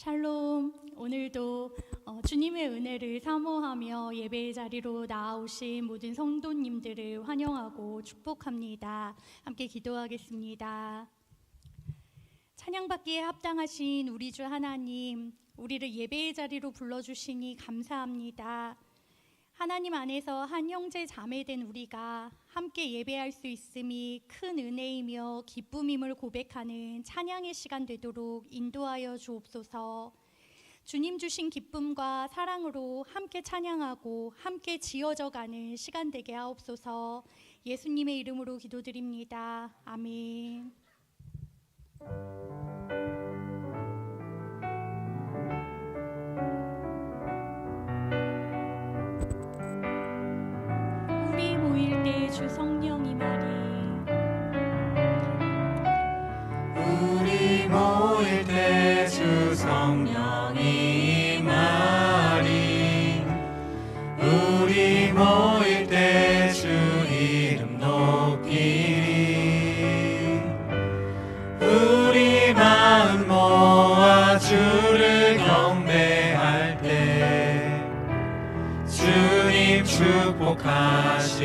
샬롬. 오늘도 주님의 은혜를 사모하며 예배의 자리로 나아오신 모든 성도님들을 환영하고 축복합니다. 함께 기도하겠습니다. 찬양받기에 합당하신 우리 주 하나님, 우리를 예배의 자리로 불러주시니 감사합니다. 하나님 안에서 한 형제 자매된 우리가 함께 예배할 수 있음이 큰 은혜이며 기쁨임을 고백하는 찬양의 시간 되도록 인도하여 주옵소서. 주님 주신 기쁨과 사랑으로 함께 찬양하고 함께 지어져가는 시간 되게 하옵소서. 예수님의 이름으로 기도드립니다. 아멘. 우리 모일 때 주 성령이 말이, 우리 모일 때 주 성령이 말이, 우리 모일 때 주 이름 높이리. 우리 마음 모아 주를 경배할 때 주님 축복하시리.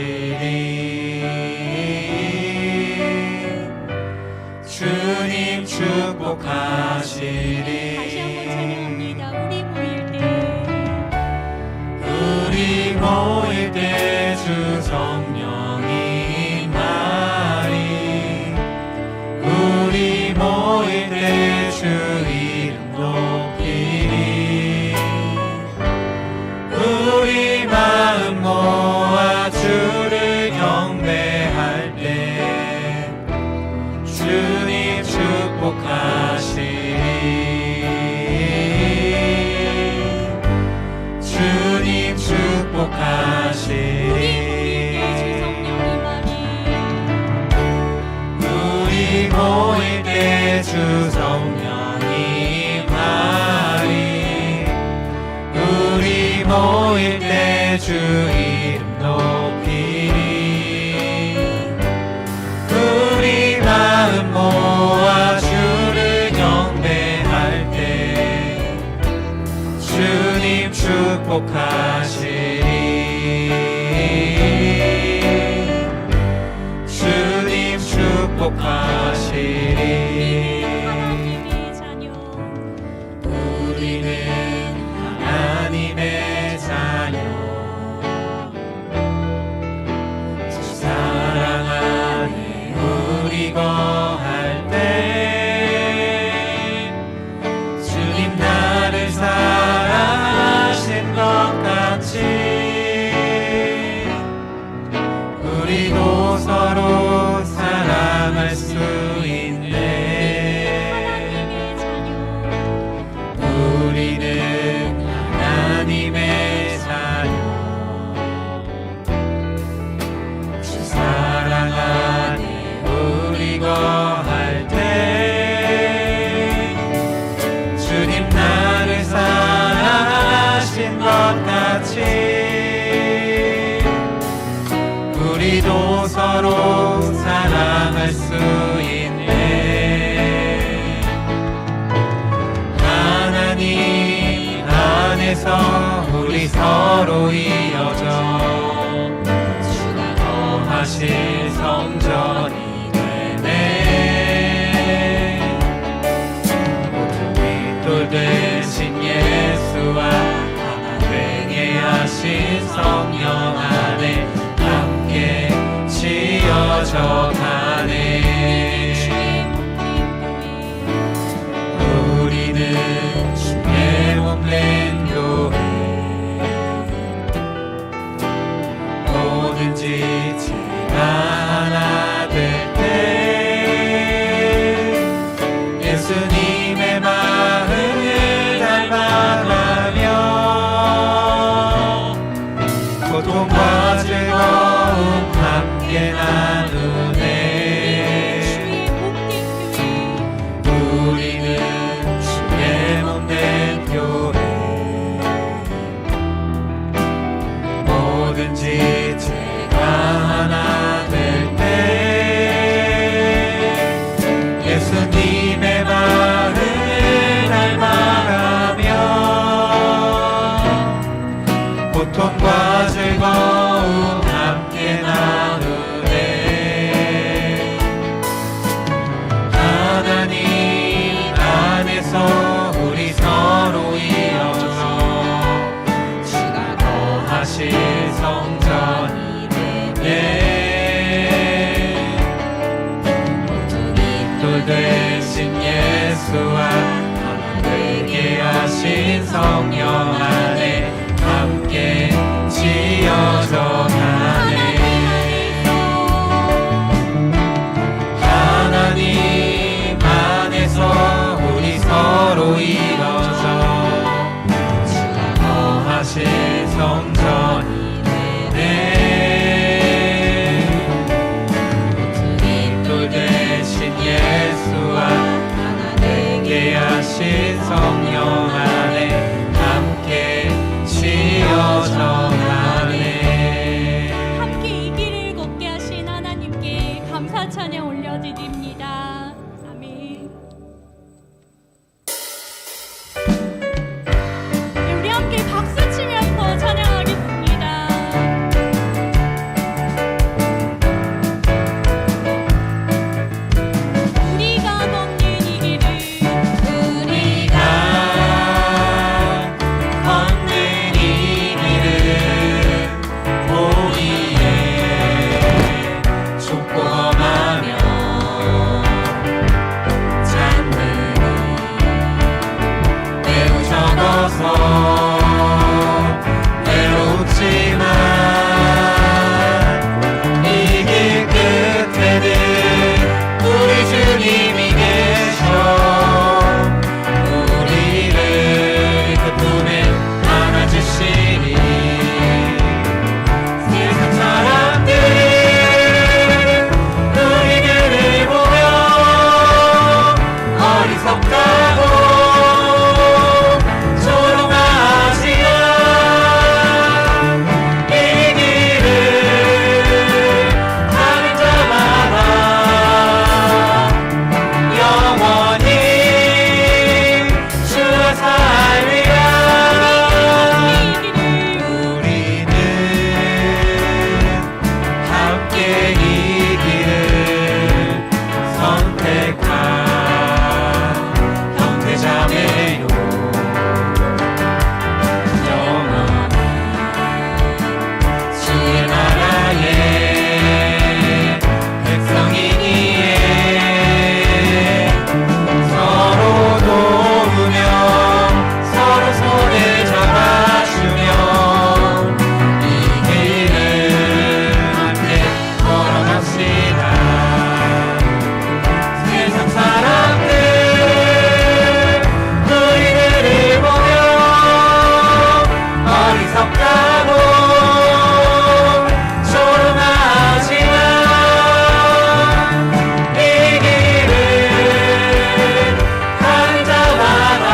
주님 축복하시리. 다시 한번 찬양합니다. 우리 모일 때, 우리 모일 때 주 성령이 말이, 우리 모일 때 주 이름 높이리. 우리 마음 모아 주를 경배할 때 주님 축복하시리. 주님 축복하시리. 우리 모일 때 주 성령이 말이, 우리 모일 때 주 이름 높이리. 우리 마음 모아 주를 경배할 때 주님 축복하시리. 주님 축복하시리. 하나님의 자녀, 우리는 하나님의 자녀, 주 사랑 안에 우리 거할 때 주님 나를 사랑하신 것 같이 우리도 서로 사랑할 수 있네. 우리는 하나님의 자녀, 주 사랑 안에 우리 거할 때 주님 나를 사랑하신 것 같이 우리도 서로 사랑할 수 있네. 하나님 안에서 우리 서로 이어져 주가 거하실 성전이 되네. 모든 윗돌 되신 예수와 하나 되게 하신 성령 안에 함께 지어져 가네. 우리는 주의 몸된 교회, 뭐든지 제가 하나 하신 성령 안에 함께 지어져 가네. 하나님 안에서 우리 서로 이뤄져 주가 거하신 성전이 되네. 깃돌 대신 예수와 하나 되게 하신 성령 안에 함께 지어져 가네. 함께 이 길을 걷게 하신 하나님께 감사 찬양 올려드립니다. 아멘. 네, 우리 함께 박수 치면서 찬양하겠습니다. 우리가 걷는 이 길을 우리가 걷는 이 길은 보기에 좁고 험하며 잔문이 매우 적어서 외롭지만 이 길 끝에는 우리 주님이 계셔 우리를 그 품에 안아주시니 세상 사람들은 우리들을 보며 어리석다고 조롱하지만 이 길을 가는 자마다 영원히 주와 살리라. 우리는 함께 이 길을 선택한 형제자매요. 영원히 주의 나라의 백성이기에 서로 도우며 서로 손을 잡아주며 이 길을 함께 걸어갑시다. 세상 사람들 우리들을 보며 어리석다고 조롱하지만 이 길을 가는 자마다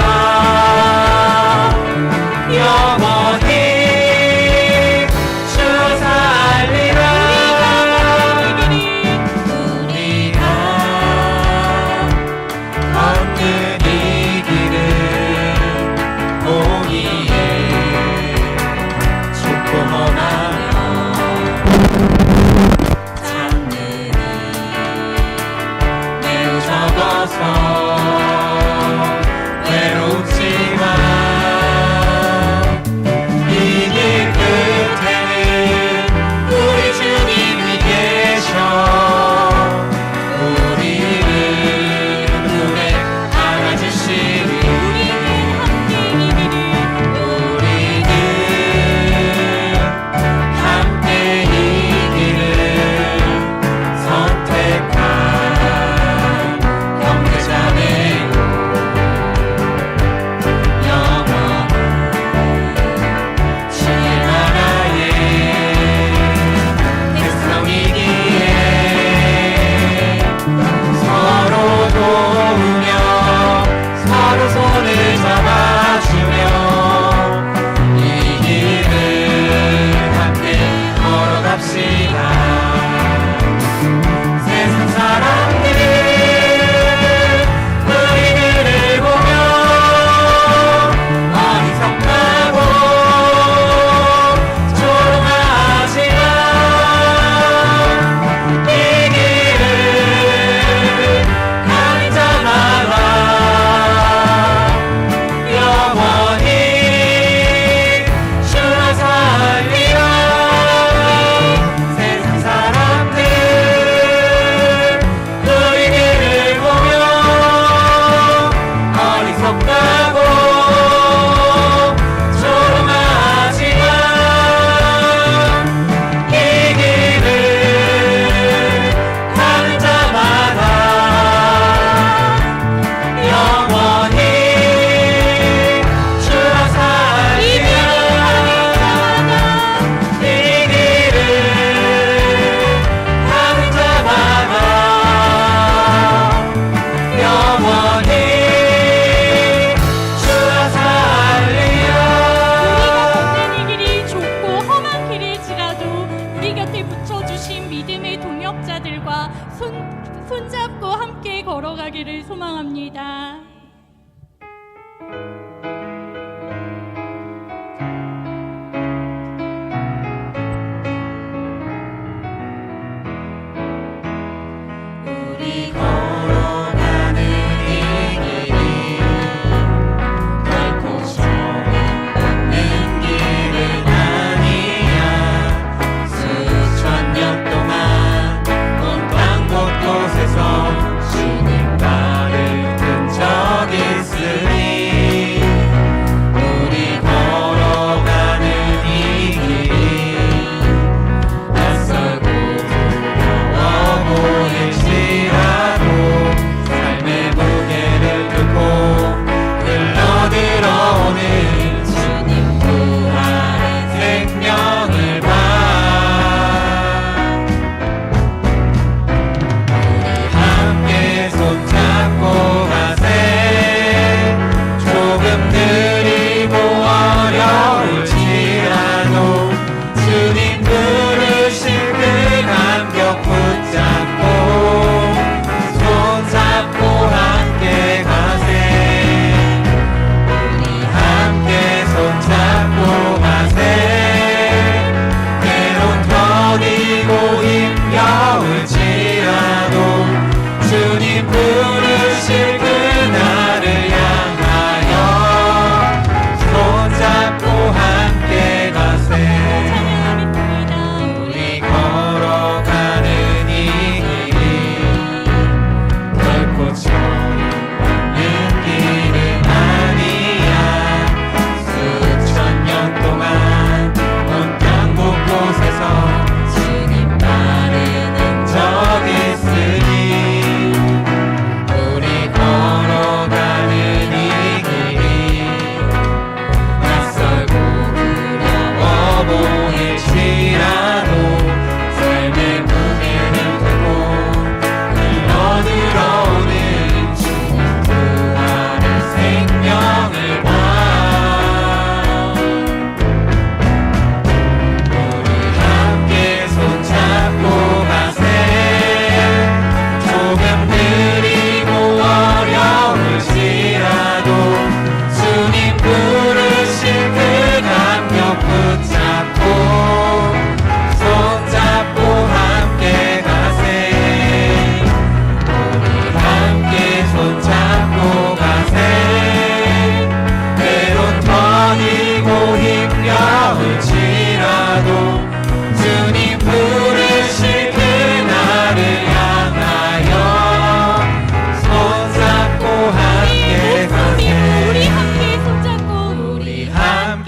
영원히 주와 살리라. 우리가 걷는 이 길은 보기에 좁고 험하며 잔문이 매우 적어서 외롭지만 이 길 끝에는 우리 주님이 계셔 우리를 품에 안아주시니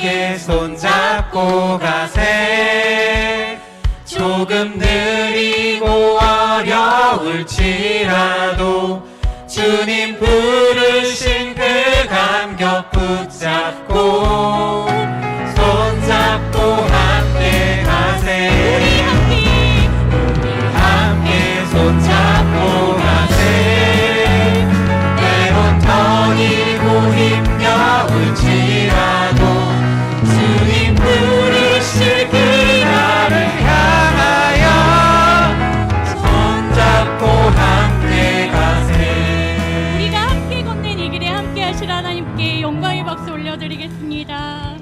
함께 손잡고 가세. 조금 느리고 어려울지라도 주님 부르신 그 감격 붙잡고 손잡고 함께 가세. 우리 함께 손잡고 가세. 때론 더디고 힘겨울지라도 주님 부르실 그날을 향하여 손잡고 함께 가세. 우리가 함께 걷는 이 길에 함께 하실 하나님께 영광의 박수 올려드리겠습니다.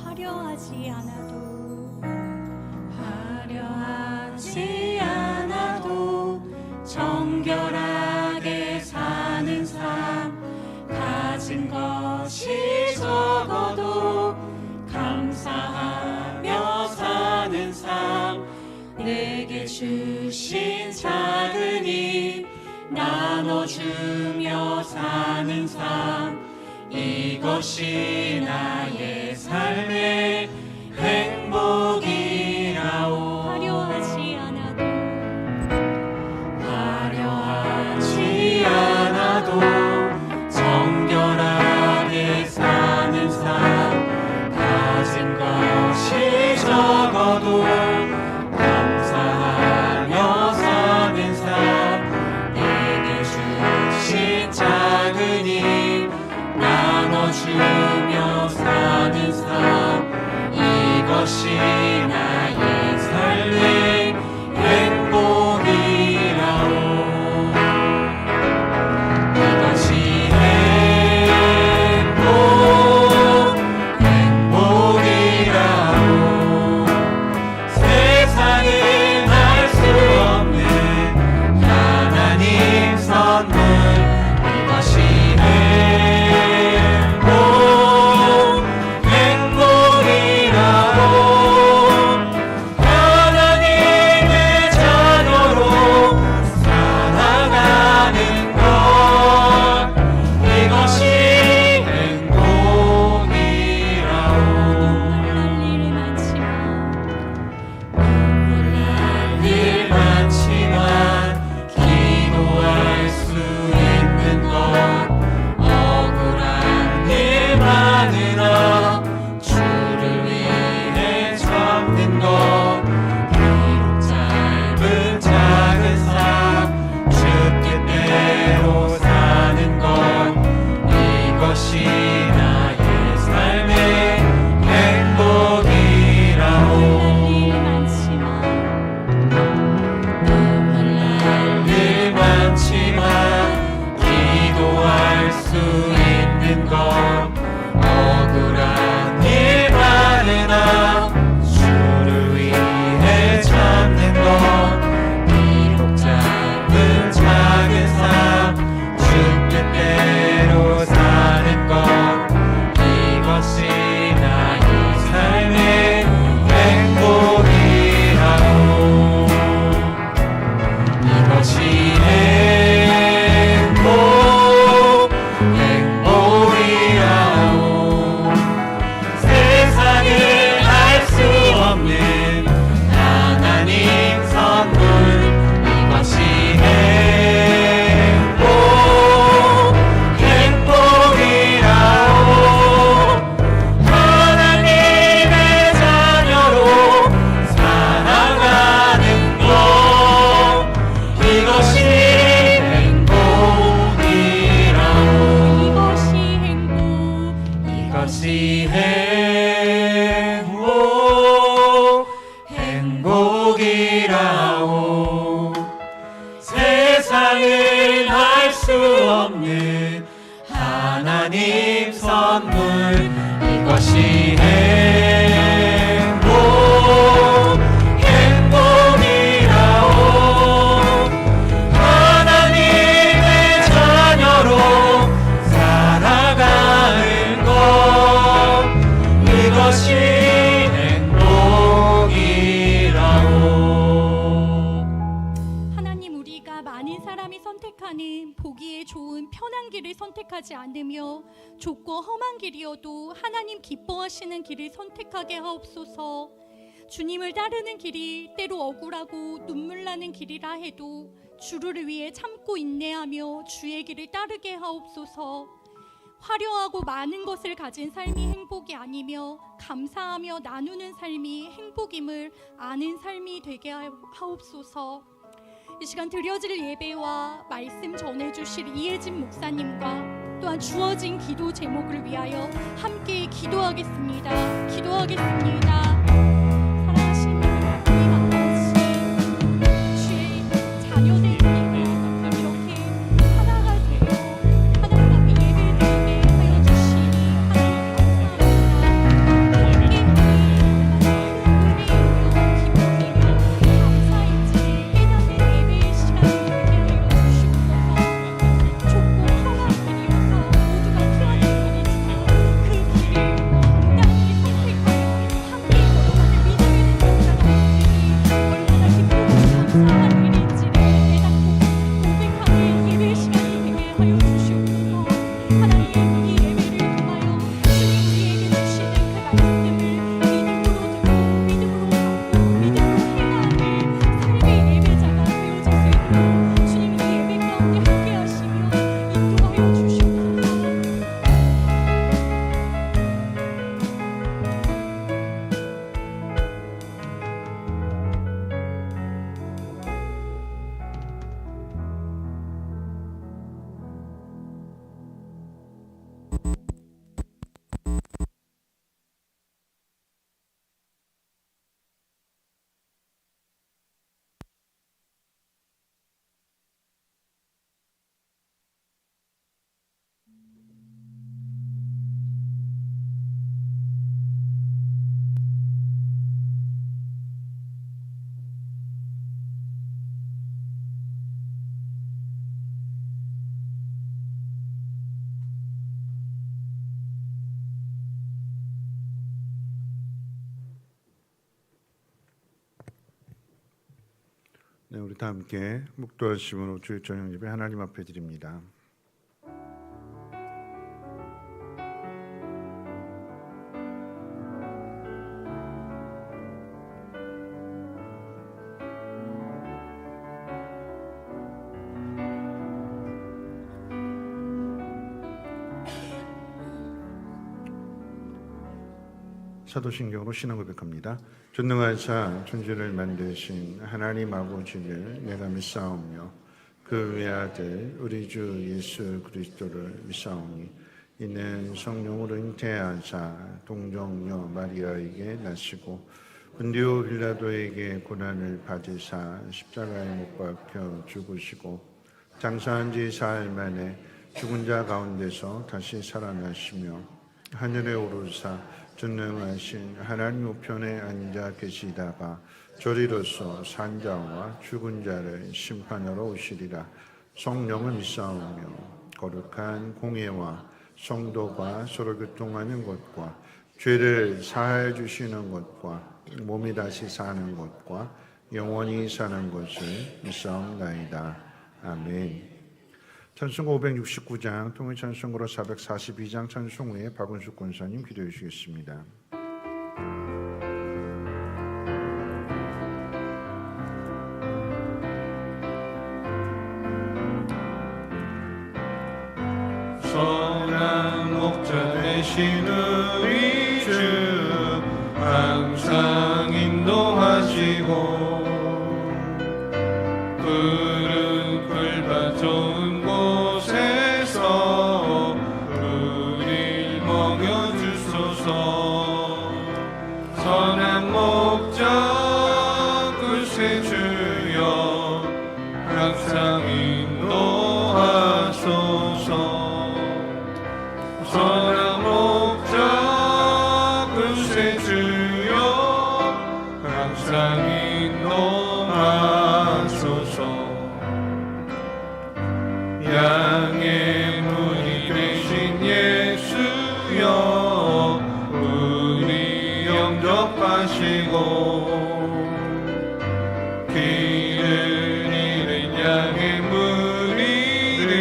화려하지 않아도 정결하게 사는 삶, 가진 것이 적어도 감사하며 사는 삶, 내게 주신 작은 힘 나눠주며 사는 삶, 이것이 나의 삶의 행복이라오. 화려하지 않아도 정결하게 사는 삶, 가진 것이 적어도 감사하며 사는 삶, 내게 주신 작은 힘 나눠주며 사는 삶, 이것이 나의 삶의 행복이라오. 이것이 행복이라오. 세상은 알 수 없는 하나님 선물, 이것이 행복이라오. 하나님의 자녀로 살아가는 것, 이것이 행복이라오. 눈물 날 일 많지만 기도할 수 있는 것, 억울한 일 많으나 주를 위해 참는 것, 비록 짧은 작은 삶 주 뜻대로 사는 것, 이것이 나의 삶의 행복이라오. 눈물 날 일 많지만 기도할 수 있는 것, 억울한 일 많으나 주를 위해 참는 것, 비록 짧은 작은 삶 주 뜻대로 사는 것, 이것이 나의 삶의 행복이라오. 이것이 행복이라오. 세상은 알 수 없는 하나님 선물, 이것이 행복이라오. 하나님의 자녀로 살아가는 것, 이것이 행복이라오. 이것이 행복이라오. 세상은 알 수 없는 하나님 선물, 이것이 행복이라오. 하나님의 자녀 보기에 좋은 편한 길을 선택하지 않으며 좁고 험한 길이어도 하나님 기뻐하시는 길을 선택하게 하옵소서. 주님을 따르는 길이 때로 억울하고 눈물 나는 길이라 해도 주를 위해 참고 인내하며 주의 길을 따르게 하옵소서. 화려하고 많은 것을 가진 삶이 행복이 아니며 감사하며 나누는 삶이 행복임을 아는 삶이 되게 하옵소서. 이 시간 드려질 예배와 말씀 전해주실 이혜진 목사님과 또한 주어진 기도 제목을 위하여 함께 기도하겠습니다. 기도하겠습니다. 사랑하시는 하나님 아버지, 주의 자녀들 이렇게 하나가 되어 하나님 앞에 예배드리게 하여 주시니 하나님 네, 우리 다 함께 묵도하심으로 주일 저녁 예배 하나님 앞에 드립니다. 사도신경으로 신앙 고백합니다. 전능하사 천지를 만드신 하나님 아버지를 내가 믿사오며 그 외아들 우리 주 예수 그리스도를 믿사오니 이는 성령으로 잉태하사 동정녀 마리아에게 나시고 본디오 빌라도에게 고난을 받으사 십자가에 못 박혀 죽으시고 장사한 지 사흘 만에 죽은 자 가운데서 다시 살아나시며 하늘에 오르사 전능하신 하나님 우편에 앉아 계시다가 저리로서 산자와 죽은 자를 심판하러 오시리라. 성령을 믿사오며 거룩한 공예와 성도가 서로 교통하는 것과 죄를 사하여 주시는 것과 몸이 다시 사는 것과 영원히 사는 것을 믿사옵나이다. 아멘. 찬송 569장, 통일 찬송으로 442장 찬송 후에 박은숙 권사님 기도해 주시겠습니다. 선한 목자 되신 우리 주 항상 인도하시고 푸른 풀밭 좋은 곳에서 우릴 먹여주소서. 선한 목자 구세 주여 항상 인도하소서. 선한 목자 구세 주여 항상 인도하소서. 양의 문이 되신 예수여 우리 영접하시고 길을 잃은 양의 무리를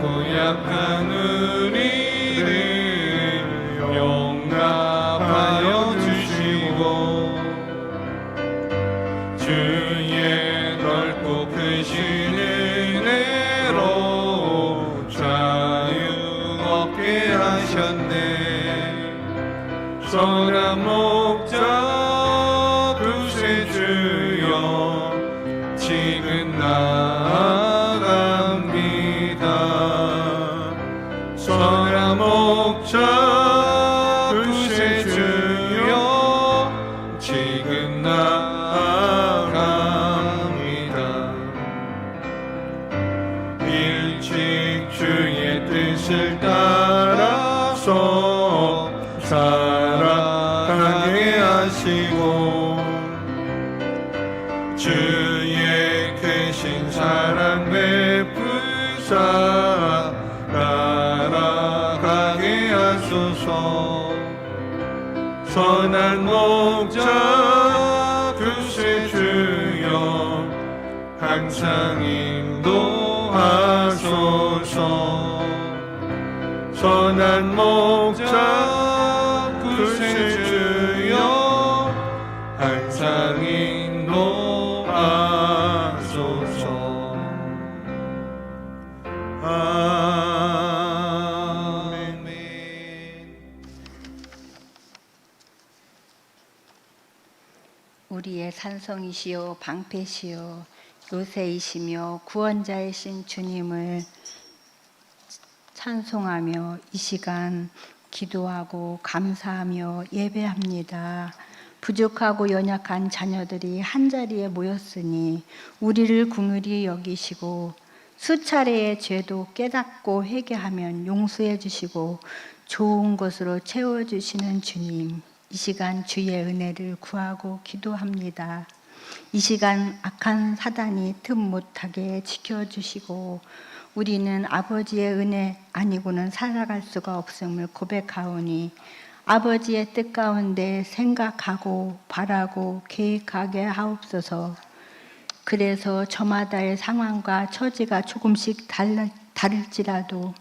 고약한 우리를 용납하여 주시고 주의 넓고 크신 은혜로 자유 얻게 하셨네. 선한 목자 구세주여 지금 나아갑니다. 선한 목자 구세주여 지금 나아갑니다. 일찍 주의 뜻을 따라서 살아가게 하시고 주의 크신 사랑 베푸사 날아가게 하소서. 선한 목자 구세주여 항상 인도하소서. 선한 목자 구세주여 항상 인도하소서. 아멘. 우리의 산성이시요 방패시요 요새이시며 구원자이신 주님을 찬송하며 이 시간 기도하고 감사하며 예배합니다. 부족하고 연약한 자녀들이 한자리에 모였으니 우리를 긍휼히 여기시고 수차례의 죄도 깨닫고 회개하면 용서해 주시고 좋은 것으로 채워주시는 주님, 이 시간 주의 은혜를 구하고 기도합니다. 이 시간 악한 사단이 틈 못하게 지켜주시고 우리는 아버지의 은혜 아니고는 살아갈 수가 없음을 고백하오니 아버지의 뜻 가운데 생각하고 바라고 계획하게 하옵소서. 그래서 저마다의 상황과 처지가 조금씩 다를지라도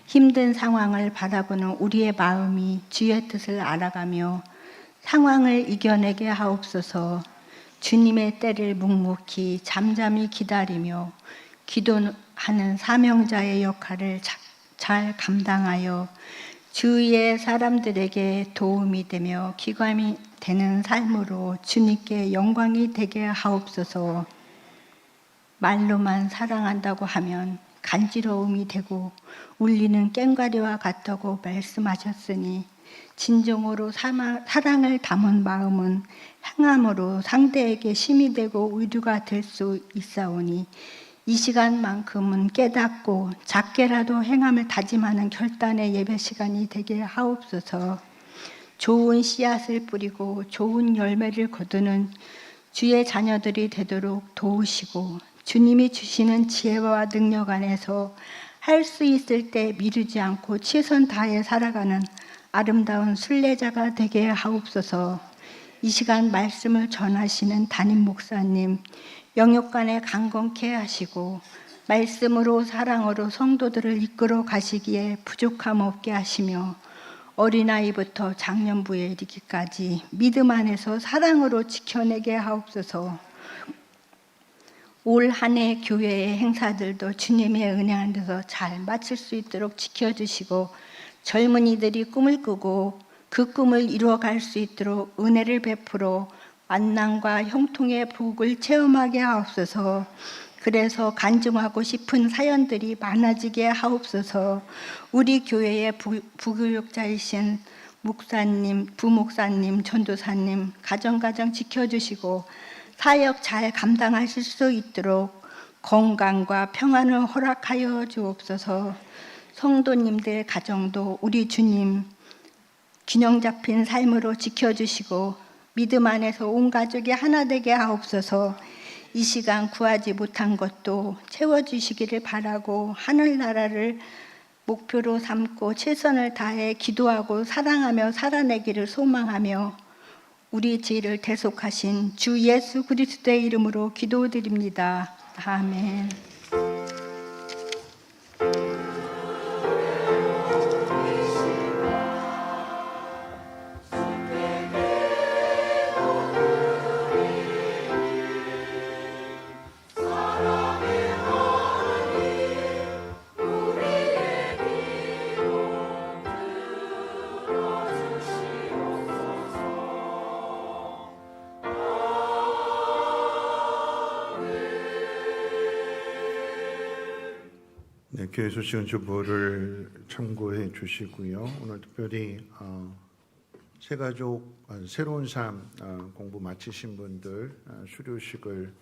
힘든 상황을 바라보는 우리의 마음이 주의 뜻을 알아가며 상황을 이겨내게 하옵소서. 주님의 때를 묵묵히 잠잠히 기다리며 기도하는 사명자의 역할을 잘 감당하여 주위의 사람들에게 도움이 되며 기감이 되는 삶으로 주님께 영광이 되게 하옵소서. 말로만 사랑한다고 하면 간지러움이 되고 울리는 꽹과리와 같다고 말씀하셨으니 진정으로 사랑을 담은 마음은 행함으로 상대에게 힘이 되고 의류가 될 수 있사오니 이 시간만큼은 깨닫고 작게라도 행함을 다짐하는 결단의 예배 시간이 되게 하옵소서. 좋은 씨앗을 뿌리고 좋은 열매를 거두는 주의 자녀들이 되도록 도우시고 주님이 주시는 지혜와 능력 안에서 할 수 있을 때 미루지 않고 최선 다해 살아가는 아름다운 순례자가 되게 하옵소서. 이 시간 말씀을 전하시는 담임 목사님 영육간에 강건케 하시고 말씀으로 사랑으로 성도들을 이끌어 가시기에 부족함 없게 하시며 어린아이부터 장년부에 이르기까지 믿음 안에서 사랑으로 지켜내게 하옵소서. 올 한 해 교회의 행사들도 주님의 은혜 안에서 잘 마칠 수 있도록 지켜주시고 젊은이들이 꿈을 꾸고 그 꿈을 이루어갈 수 있도록 은혜를 베풀어 만남과 형통의 복을 체험하게 하옵소서. 그래서 간증하고 싶은 사연들이 많아지게 하옵소서. 우리 교회의 부교육자이신 목사님, 부목사님, 전도사님 가정 지켜주시고 사역 잘 감당하실 수 있도록 건강과 평안을 허락하여 주옵소서. 성도님들 가정도 우리 주님 균형 잡힌 삶으로 지켜주시고 믿음 안에서 온 가족이 하나 되게 하옵소서. 이 시간 구하지 못한 것도 채워주시기를 바라고 하늘나라를 목표로 삼고 최선을 다해 기도하고 사랑하며 살아내기를 소망하며 우리 죄를 대속하신 주 예수 그리스도의 이름으로 기도드립니다. 아멘. 교회 소식은 주보를 참고해 주시고요. 오늘 특별히 새가족 새로운 삶 공부 마치신 분들 수료식을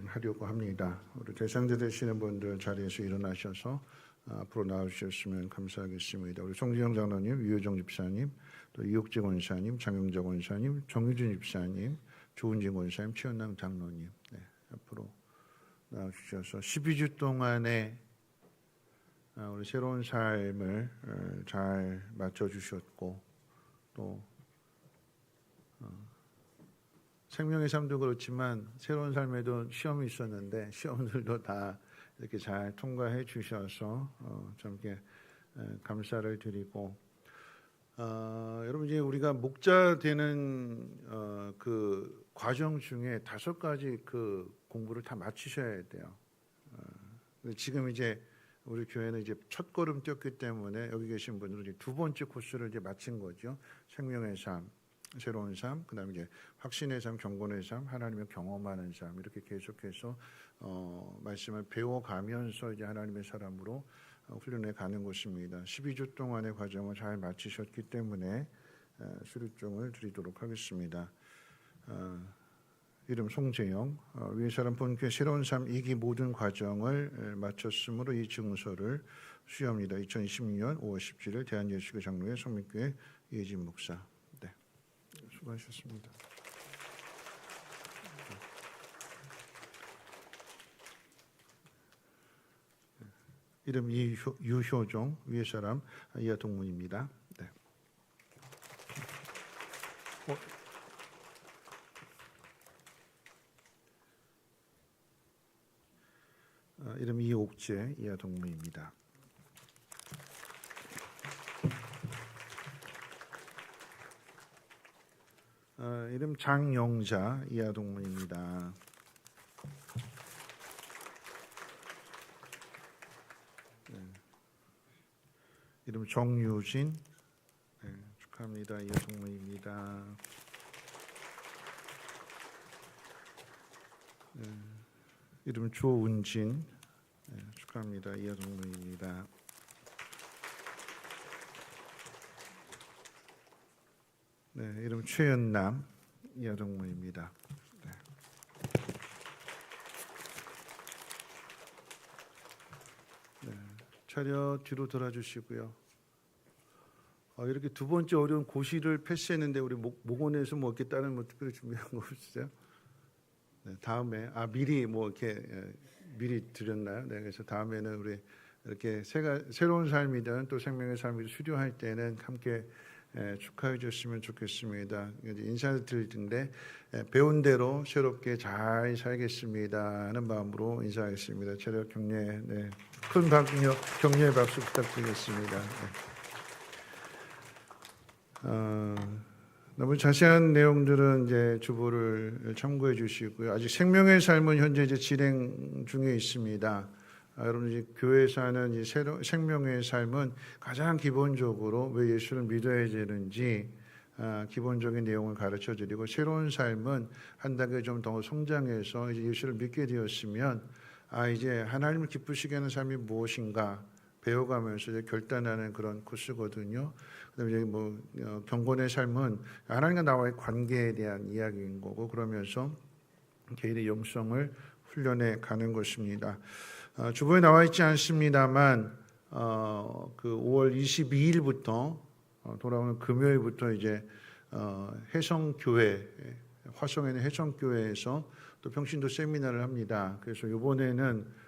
하려고 합니다. 우리 대상자 되시는 분들 자리에서 일어나셔서 앞으로 나와주셨으면 감사하겠습니다. 우리 송지영 장로님, 유효정 집사님, 또 이옥재 권사님, 장영자 권사님, 정유준 집사님, 조은진 권사님, 최현남 장로님, 네, 앞으로 나와주셔서 12주 동안에 우리 새로운 삶을 잘 맞춰주셨고 또 생명의 삶도 그렇지만 새로운 삶에도 시험이 있었는데 시험들도 다 이렇게 잘 통과해 주셔서 참 이렇게 감사를 드리고 여러분 이제 우리가 목자 되는 그 과정 중에 5가지 그 공부를 다 마치셔야 돼요. 지금 이제 우리 교회는 이제 첫 걸음 뛰었기 때문에 여기 계신 분들은 이제 2번째 코스를 이제 마친 거죠. 생명의 삶, 새로운 삶, 그다음에 이제 확신의 삶, 경건의 삶, 하나님을 경험하는 삶 이렇게 계속해서 말씀을 배워가면서 이제 하나님의 사람으로 훈련해 가는 것입니다. 12주 동안의 과정을 잘 마치셨기 때문에 수료증을 드리도록 하겠습니다. 이름 송재영, 위에 사람 본교회 새로운 삶 2기 모든 과정을 마쳤으므로 이 증서를 수여합니다. 2026년 5월 17일 대한예수교 장로회 성민교회 이혜진 목사. 네, 수고하셨습니다. 이름 유효종, 위에 사람 이하 동문입니다. 네. 이름 이옥재, 이하 동문입니다. 이름 장영자, 이하 동문입니다. 네. 이름 정유진, 네, 축하합니다. 이하 동문입니다. 네. 이름 조은진, 네, 축하합니다. 이하 동문입니다. 네, 이름 최연남, 이하 동문입니다. 네. 네, 차렷 뒤로 돌아주시고요. 이렇게 2번째 어려운 고시를 패스했는데 우리 목원에서 뭐 이렇게 다른 뭐 특별히 준비한 거 없으세요? 네, 다음에 미리 뭐 이렇게 미리 드렸나요? 네, 그래서 다음에는 우리 이렇게 새로운 삶이든 또 생명의 삶이든 수료할 때는 함께 축하해 주셨으면 좋겠습니다. 인사드릴 텐데 배운 대로 새롭게 잘 살겠습니다 하는 마음으로 인사하겠습니다. 차렷 격려, 네, 큰 격려의 박수 부탁드리겠습니다. 네. 너무 자세한 내용들은 이제 주보를 참고해 주시고요. 아직 생명의 삶은 현재 이제 진행 중에 있습니다. 여러분 이제 교회에서 하는 이 생명의 삶은 가장 기본적으로 왜 예수를 믿어야 되는지 기본적인 내용을 가르쳐 드리고 새로운 삶은 한 단계 좀 더 성장해서 이제 예수를 믿게 되었으면 이제 하나님을 기쁘시게 하는 삶이 무엇인가 배워가면서 이제 결단하는 그런 코스거든요. 그다음에 이제 뭐 경건의 삶은 하나님과 나와의 관계에 대한 이야기인 거고 그러면서 개인의 영성을 훈련해 가는 것입니다. 주보에 나와 있지 않습니다만 그 5월 22일부터 돌아오는 금요일부터 이제 해성교회 화성에 있는 해성교회에서 또 평신도 세미나를 합니다. 그래서 이번에는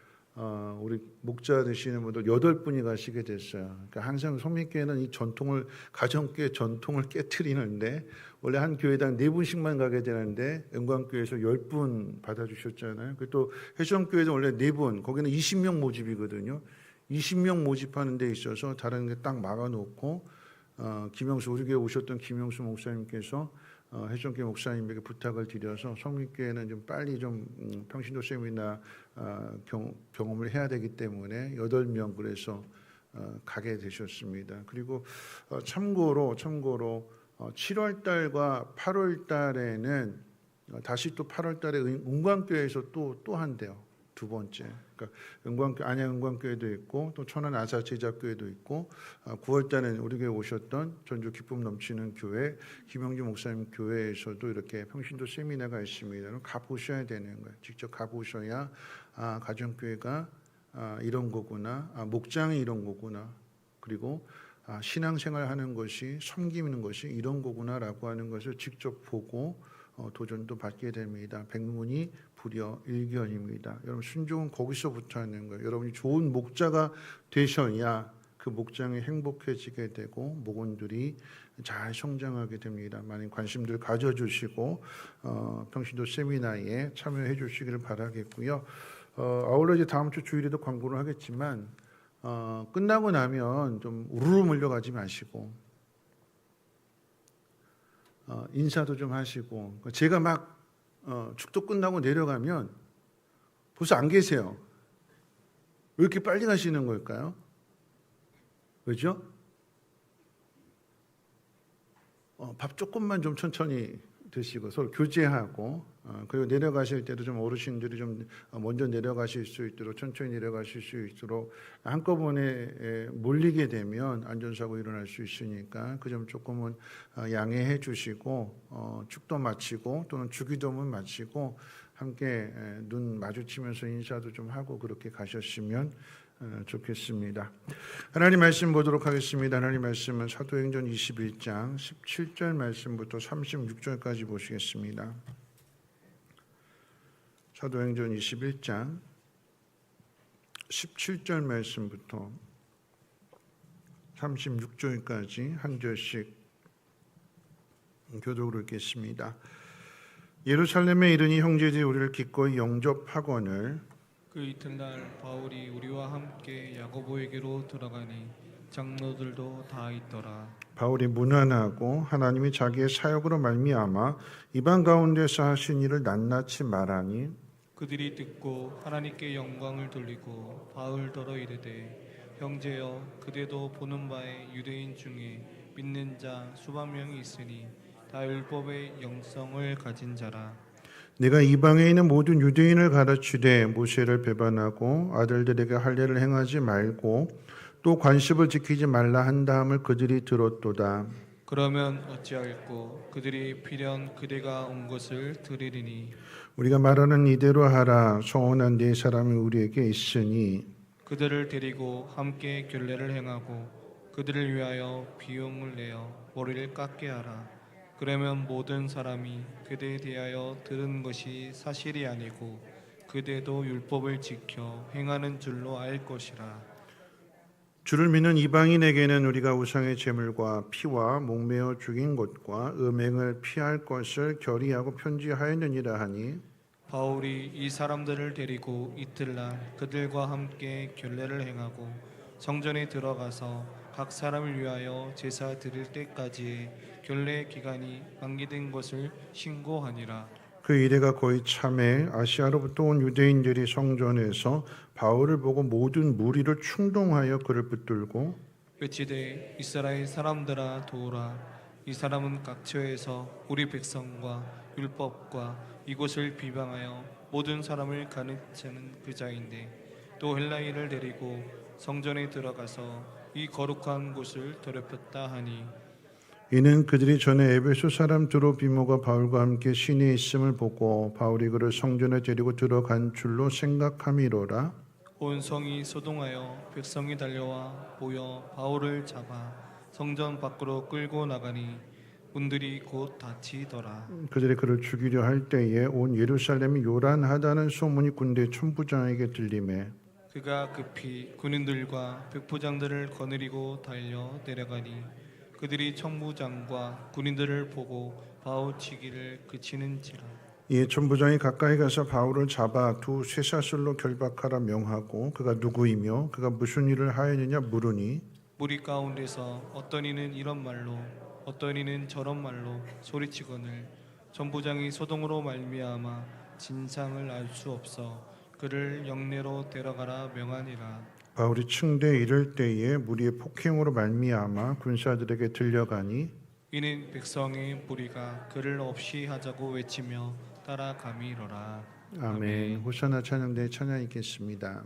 우리 목자 되시는 분들 8분이 가시게 됐어요. 그러니까 항상 성민교회는 이 전통을 가정교회 전통을 깨트리는데 원래 한 교회당 4분씩만 가게 되는데 영광교회에서 10분 받아주셨잖아요. 그리고 또 해성교회도 원래 4분 거기는 20명 모집이거든요. 20명 모집하는 데 있어서 다른 게 딱 막아놓고 김영수 우리 교회 오셨던 김영수 목사님께서 해성교회 목사님에게 부탁을 드려서 성민교회는 좀 빨리 좀 평신도 세미나 경험을 해야 되기 때문에 8명 그래서 가게 되셨습니다. 그리고 참고로 7월 달과 8월 달에는 다시 또 8월 달에 은광교회에서 또 한대요. 2번째. 그러니까 안양 은광교회도 있고 또 천안 아사 제자교회도 있고 9월달에 우리 교회 오셨던 전주 기쁨 넘치는 교회 김영주 목사님 교회에서도 이렇게 평신도 세미나가 있습니다. 가 보셔야 되는 거예요. 직접 가 보셔야 가정교회가 이런 거구나, 목장이 이런 거구나, 그리고 신앙생활 하는 것이 섬기는 것이 이런 거구나라고 하는 것을 직접 보고 도전도 받게 됩니다. 백문이 불여 일견입니다. 여러분 순종은 거기서부터 하는 거예요. 여러분이 좋은 목자가 되셔야 그 목장이 행복해지게 되고 목원들이 잘 성장하게 됩니다. 많은 관심들 가져주시고 평신도 세미나에 참여해 주시기를 바라겠고요. 아울러 이제 다음 주 주일에도 광고를 하겠지만 끝나고 나면 좀 우르르 몰려가지 마시고 인사도 좀 하시고, 제가 막 축도 끝나고 내려가면 벌써 안 계세요. 왜 이렇게 빨리 가시는 걸까요? 왜죠? 밥 조금만 좀 천천히 드시고 서로 교제하고, 그리고 내려가실 때도 좀 어르신들이 좀 먼저 내려가실 수 있도록 천천히 내려가실 수 있도록 한꺼번에 몰리게 되면 안전사고 일어날 수 있으니까 그 점 조금은 양해해 주시고 축도 마치고 또는 주기도문 마치고 함께 눈 마주치면서 인사도 좀 하고 그렇게 가셨으면 좋겠습니다. 하나님 말씀 보도록 하겠습니다. 하나님 말씀은 사도행전 21장 17절 말씀부터 36절까지 보시겠습니다. 사도행전 21장 17절 말씀부터 36절까지 한 절씩 교독으로 읽겠습니다. 예루살렘에 이르니 형제들이 우리를 기꺼이 영접하거늘 그 이튿날 바울이 우리와 함께 야고보에게로 들어가니 장로들도 다 있더라. 바울이 문안하고 하나님이 자기의 사역으로 말미암아 이방 가운데서 하신 일을 낱낱이 말하니 그들이 듣고 하나님께 영광을 돌리고 바울더러 이르되 형제여 그대도 보는 바에 유대인 중에 믿는 자 수백 명이 있으니 다 율법의 영성을 가진 자라. 내가 이방에 있는 모든 유대인을 가르치되 모세를 배반하고 아들들에게 할례를 행하지 말고 또 관습을 지키지 말라 한 다음을 그들이 들었도다. 그러면 어찌할꼬 그들이 필연 그대가 온 것을 들으리니 우리가 말하는 이대로 하라. 소원한 네 사람이 우리에게 있으니 그들을 데리고 함께 결례를 행하고 그들을 위하여 비용을 내어 머리를 깎게 하라. 그러면 모든 사람이 그대에 대하여 들은 것이 사실이 아니고 그대도 율법을 지켜 행하는 줄로 알 것이라. 주를 믿는 이방인에게는 우리가 우상의 제물과 피와 목매어 죽인 것과 음행을 피할 것을 결의하고 편지하였느니라 하니 바울이 이 사람들을 데리고 이틀날 그들과 함께 결례를 행하고 성전에 들어가서 각 사람을 위하여 제사 드릴 때까지 결례 기간이 만기된 것을 신고하니라. 그 이래가 거의 참에 아시아로부터 온 유대인들이 성전에서 바울을 보고 모든 무리를 충동하여 그를 붙들고 외치되 이스라엘 사람들아 도우라. 이 사람은 각처에서 우리 백성과 율법과 이곳을 비방하여 모든 사람을 가르치는 그 자인데 또 헬라인을 데리고 성전에 들어가서 이 거룩한 곳을 더럽혔다 하니 이는 그들이 전에 에베소 사람 드로비모가 바울과 함께 시내에 있음을 보고 바울이 그를 성전에 데리고 들어간 줄로 생각함이로라. 온 성이 소동하여 백성이 달려와 모여 바울을 잡아 성전 밖으로 끌고 나가니 문들이 곧 닫히더라. 그들이 그를 죽이려 할 때에 온 예루살렘이 요란하다는 소문이 군대 천부장에게 들리매 그가 급히 군인들과 백부장들을 거느리고 달려 내려가니 그들이 천부장과 군인들을 보고 바울 치기를 그치는지라. 이에 천부장이 가까이 가서 바울을 잡아 두 쇠사슬로 결박하라 명하고 그가 누구이며 그가 무슨 일을 하였느냐 물으니 무리 가운데서 어떤 이는 이런 말로 어떤 이는 저런 말로 소리치거늘 천부장이 소동으로 말미암아 진상을 알 수 없어 그를 영내로 데려가라 명하니라. 바울이 층대에 이를 때에 무리의 폭행으로 말미암아 군사들에게 들려가니 이는 백성의 무리가 그를 없이 하자고 외치며 따라가미로라. 아멘. 호산나 찬양대 찬양 있겠습니다.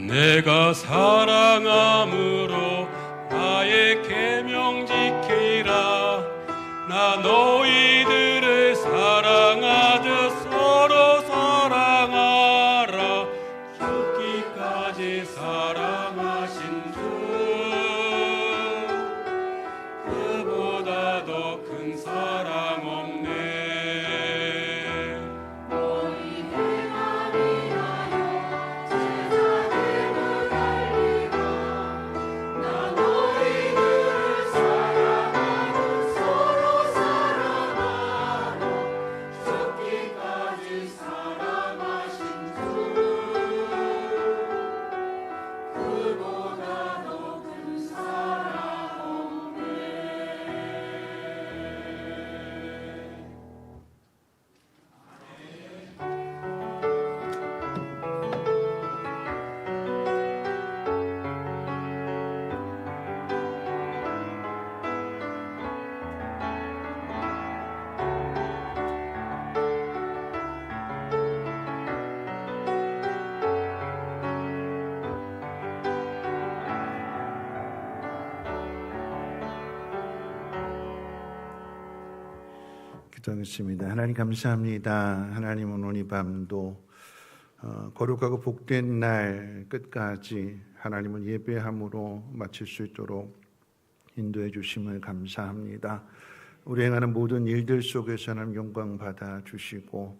내가 사랑함으로 나의 계명 지키라. 나 너희들을 사랑하듯 서로 사랑하라. 죽기까지 사랑하신 주, 그보다 더 큰 사랑 없네. 기도하겠습니다. 하나님 감사합니다. 하나님은 오늘 이 밤도 거룩하고 복된 날 끝까지 하나님은 예배함으로 마칠 수 있도록 인도해 주심을 감사합니다. 우리 행하는 모든 일들 속에서 하나님 영광 받아 주시고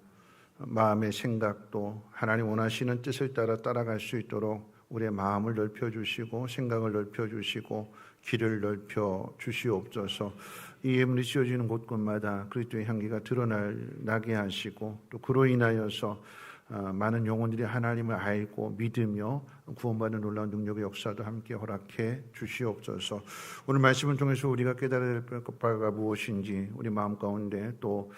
마음의 생각도 하나님 원하시는 뜻을 따라갈 수 있도록 우리의 마음을 넓혀 주시고 생각을 넓혀 주시고 길을 넓혀 주시옵소서. 이 예물이 씌워지는 곳곳마다 그리스도의 향기가 드러나게 하시고 또 그로 인하여서 많은 영혼들이 하나님을 알고 믿으며 구원받는 놀라운 능력의 역사도 함께 허락해 주시옵소서. 오늘 말씀을 통해서 우리가 깨달아야 될 바가 무엇인지 우리 마음 가운데 또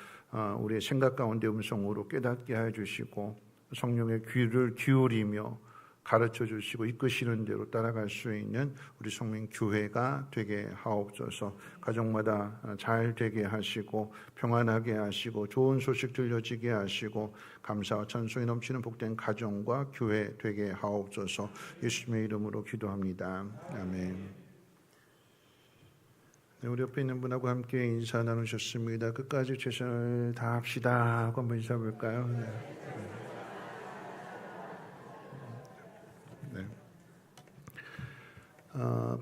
우리의 생각 가운데 음성으로 깨닫게 해 주시고 성령의 귀를 기울이며 가르쳐 주시고 이끄시는 대로 따라갈 수 있는 우리 성민교회가 되게 하옵소서. 가정마다 잘 되게 하시고 평안하게 하시고 좋은 소식 들려지게 하시고 감사와 찬송이 넘치는 복된 가정과 교회 되게 하옵소서. 예수님의 이름으로 기도합니다. 아멘. 네, 우리 옆에 있는 분하고 함께 인사 나누셨습니다. 끝까지 최선을 다합시다 하고 한번 인사 볼까요? 네.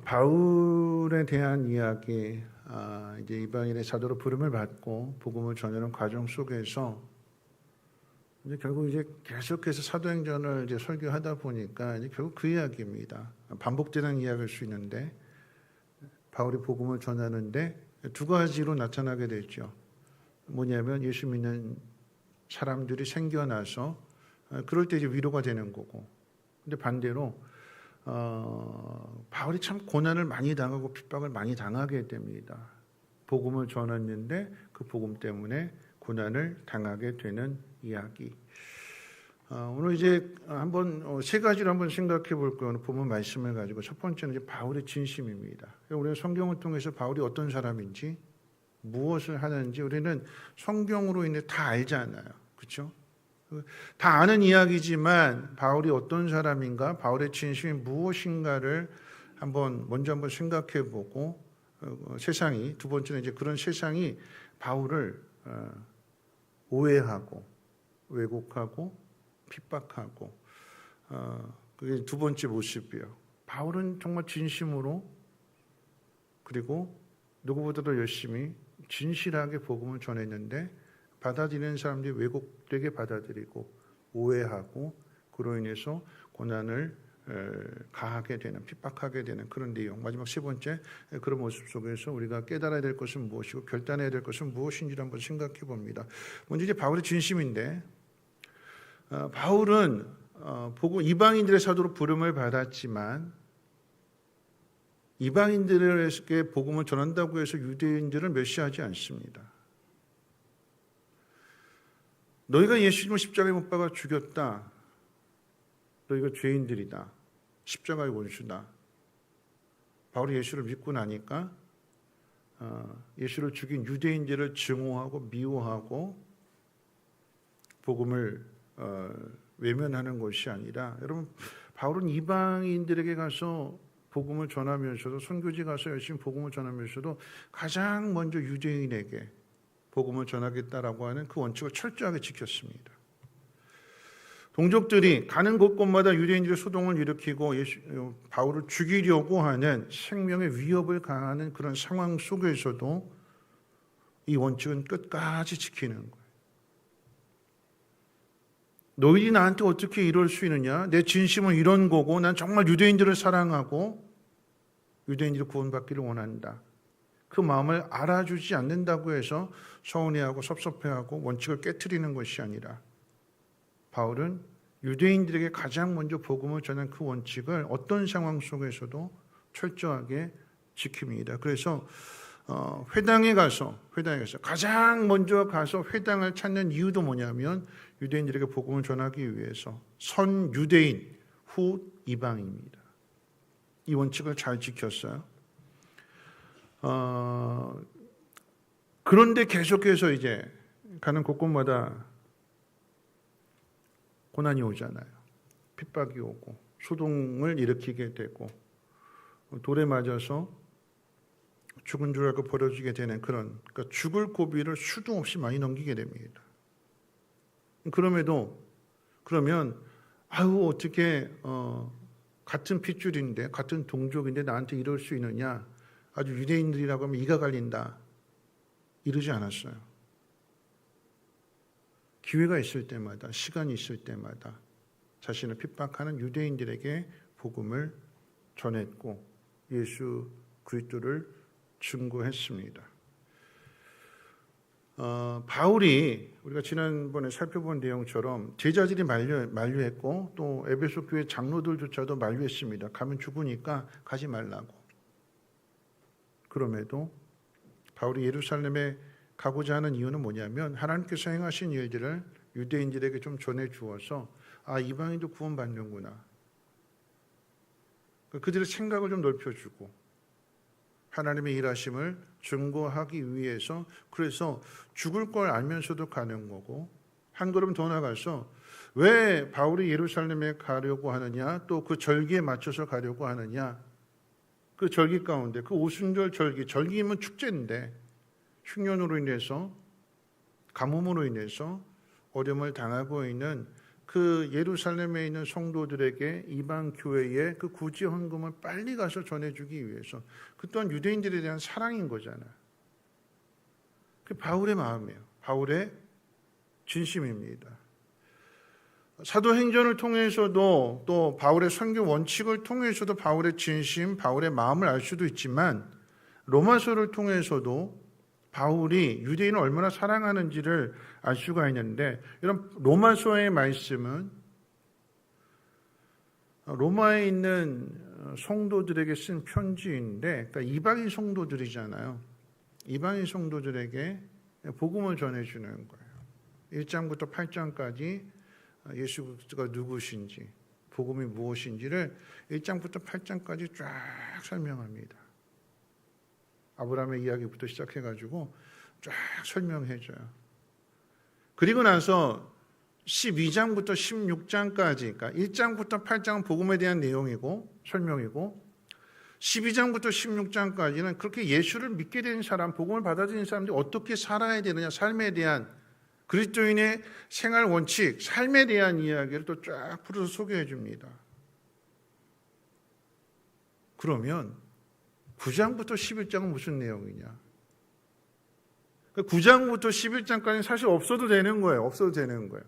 바울에 대한 이야기, 이제 이방인의 사도로 부름을 받고 복음을 전하는 과정 속에서 이제 결국 이제 계속해서 사도행전을 이제 설교하다 보니까 이제 결국 그 이야기입니다. 반복되는 이야기일 수 있는데 바울이 복음을 전하는데 두 가지로 나타나게 되죠. 뭐냐면 예수 믿는 사람들이 생겨나서 그럴 때 이제 위로가 되는 거고, 근데 반대로 바울이 참 고난을 많이 당하고 핍박을 많이 당하게 됩니다. 복음을 전했는데 그 복음 때문에 고난을 당하게 되는 이야기. 오늘 이제 한번 세 가지로 한번 생각해 볼 거예요. 오늘 본문 말씀을 가지고 첫 번째는 이제 바울의 진심입니다. 우리가 성경을 통해서 바울이 어떤 사람인지, 무엇을 하는지 우리는 성경으로 인해 다 알잖아요. 그렇죠? 다 아는 이야기지만 바울이 어떤 사람인가, 바울의 진심이 무엇인가를 먼저 한번 생각해 보고, 세상이, 두 번째는 이제 그런 세상이 바울을 오해하고 왜곡하고 핍박하고, 그게 두 번째 모습이에요. 바울은 정말 진심으로, 그리고 누구보다도 열심히 진실하게 복음을 전했는데 받아들이는 사람들이 왜곡되게 받아들이고 오해하고, 그로 인해서 고난을 가하게 되는, 핍박하게 되는 그런 내용. 마지막 세 번째, 그런 모습 속에서 우리가 깨달아야 될 것은 무엇이고 결단해야 될 것은 무엇인지를 한번 생각해 봅니다. 먼저 이제 바울의 진심인데, 바울은 복음 이방인들의 사도로 부름을 받았지만 이방인들에게 복음을 전한다고 해서 유대인들을 멸시하지 않습니다. 너희가 예수님을 십자가에 못 박아 죽였다. 너희가 죄인들이다. 십자가의 원수다. 바울이 예수를 믿고 나니까 예수를 죽인 유대인들을 증오하고 미워하고 복음을 외면하는 것이 아니라, 여러분, 바울은 이방인들에게 가서 복음을 전하면서도, 선교지 가서 열심히 복음을 전하면서도 가장 먼저 유대인에게 복음을 전하겠다라고 하는 그 원칙을 철저하게 지켰습니다. 동족들이 가는 곳곳마다 유대인들의 소동을 일으키고 바울을 죽이려고 하는 생명의 위협을 가하는 그런 상황 속에서도 이 원칙은 끝까지 지키는 거예요. 너희들이 나한테 어떻게 이럴 수 있느냐? 내 진심은 이런 거고, 난 정말 유대인들을 사랑하고 유대인들이 구원받기를 원한다. 그 마음을 알아주지 않는다고 해서 서운해하고 섭섭해하고 원칙을 깨트리는 것이 아니라, 바울은 유대인들에게 가장 먼저 복음을 전한 그 원칙을 어떤 상황 속에서도 철저하게 지킵니다. 그래서 회당에 가서 가장 먼저 가서 회당을 찾는 이유도 뭐냐면, 유대인들에게 복음을 전하기 위해서 선 유대인 후 이방입니다. 이 원칙을 잘 지켰어요. 그런데 계속해서 이제 가는 곳곳마다 고난이 오잖아요. 핍박이 오고 소동을 일으키게 되고 돌에 맞아서 죽은 줄 알고 버려지게 되는 그런, 그러니까 죽을 고비를 수도 없이 많이 넘기게 됩니다. 그러면 어떻게 같은 핏줄인데, 같은 동족인데 나한테 이럴 수 있느냐, 아주 유대인들이라고 하면 이가 갈린다, 이러지 않았어요. 기회가 있을 때마다, 시간이 있을 때마다 자신을 핍박하는 유대인들에게 복음을 전했고 예수 그리스도를 증거했습니다. 바울이 우리가 지난번에 살펴본 내용처럼 제자들이 만류했고 또 에베소 교회 장로들조차도 만류했습니다. 가면 죽으니까 가지 말라고. 그럼에도 바울이 예루살렘에 가고자 하는 이유는 뭐냐면, 하나님께서 행하신 일들을 유대인들에게 좀 전해 주어서 이방인도 구원받는구나, 그들의 생각을 좀 넓혀주고 하나님의 일하심을 증거하기 위해서, 그래서 죽을 걸 알면서도 가는 거고, 한 걸음 더 나가서 왜 바울이 예루살렘에 가려고 하느냐, 또 그 절기에 맞춰서 가려고 하느냐, 그 절기 가운데, 그 오순절 절기면 축제인데 흉년으로 인해서, 가뭄으로 인해서 어려움을 당하고 있는 그 예루살렘에 있는 성도들에게 이방 교회의 그 구제 헌금을 빨리 가서 전해주기 위해서, 그 또한 유대인들에 대한 사랑인 거잖아요. 그 바울의 마음이에요. 바울의 진심입니다. 사도행전을 통해서도, 또 바울의 선교 원칙을 통해서도 바울의 진심, 바울의 마음을 알 수도 있지만, 로마서를 통해서도 바울이 유대인을 얼마나 사랑하는지를 알 수가 있는데, 이런 로마서의 말씀은 로마에 있는 성도들에게 쓴 편지인데, 그러니까 이방인 성도들이잖아요. 이방인 성도들에게 복음을 전해주는 거예요. 1장부터 8장까지 예수 그리스도가 누구신지, 복음이 무엇인지를 1장부터 8장까지 쫙 설명합니다. 아브라함의 이야기부터 시작해가지고 쫙 설명해줘요. 그리고 나서 12장부터 16장까지, 그러니까 1장부터 8장은 복음에 대한 내용이고 설명이고, 12장부터 16장까지는 그렇게 예수를 믿게 된 사람, 복음을 받아들인 사람들이 어떻게 살아야 되느냐, 삶에 대한 그리스도인의 생활 원칙, 삶에 대한 이야기를 또 쫙 풀어서 소개해 줍니다. 그러면 9장부터 11장은 무슨 내용이냐? 9장부터 11장까지는 사실 없어도 되는 거예요. 없어도 되는 거예요.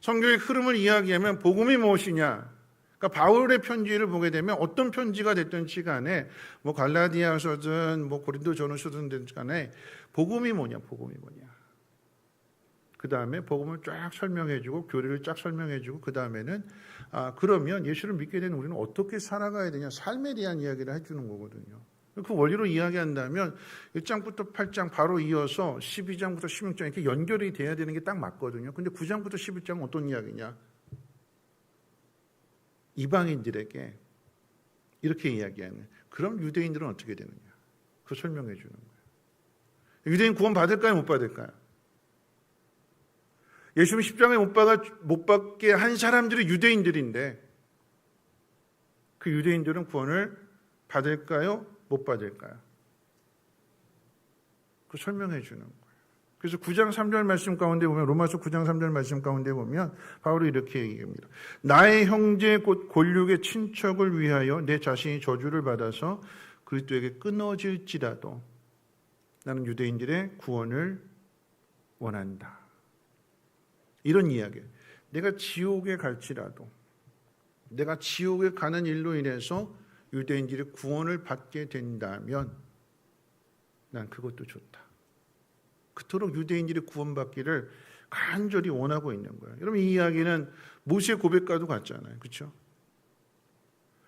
성경의 흐름을 이야기하면 복음이 무엇이냐? 그러니까 바울의 편지를 보게 되면 어떤 편지가 됐든지 간에 뭐 갈라디아서든 뭐 고린도전후서든 간에 복음이 뭐냐? 복음이 뭐냐? 그 다음에 복음을 쫙 설명해주고 교리를 쫙 설명해주고 그 다음에는 그러면 예수를 믿게 된 우리는 어떻게 살아가야 되냐, 삶에 대한 이야기를 해주는 거거든요. 그 원리로 이야기한다면 1장부터 8장 바로 이어서 12장부터 16장 이렇게 연결이 돼야 되는 게 딱 맞거든요. 근데 9장부터 11장은 어떤 이야기냐? 이방인들에게 이렇게 이야기하는, 그럼 유대인들은 어떻게 되느냐? 그거 설명해 주는 거예요. 유대인 구원 받을까요? 못 받을까요? 예수님 십자가에 못 받게 한 사람들이 유대인들인데 그 유대인들은 구원을 받을까요? 못 받을까요? 그 설명해 주는 거예요. 그래서 9장 3절 말씀 가운데 보면, 로마서 9장 3절 말씀 가운데 보면 바울이 이렇게 얘기합니다. 나의 형제 곧 골육의 친척을 위하여 내 자신이 저주를 받아서 그리스도에게 끊어질지라도 나는 유대인들의 구원을 원한다. 이런 이야기. 내가 지옥에 갈지라도, 내가 지옥에 가는 일로 인해서 유대인들이 구원을 받게 된다면 난 그것도 좋다. 그토록 유대인들이 구원받기를 간절히 원하고 있는 거예요. 여러분, 이 이야기는 모세 고백과도 같잖아요. 그렇죠?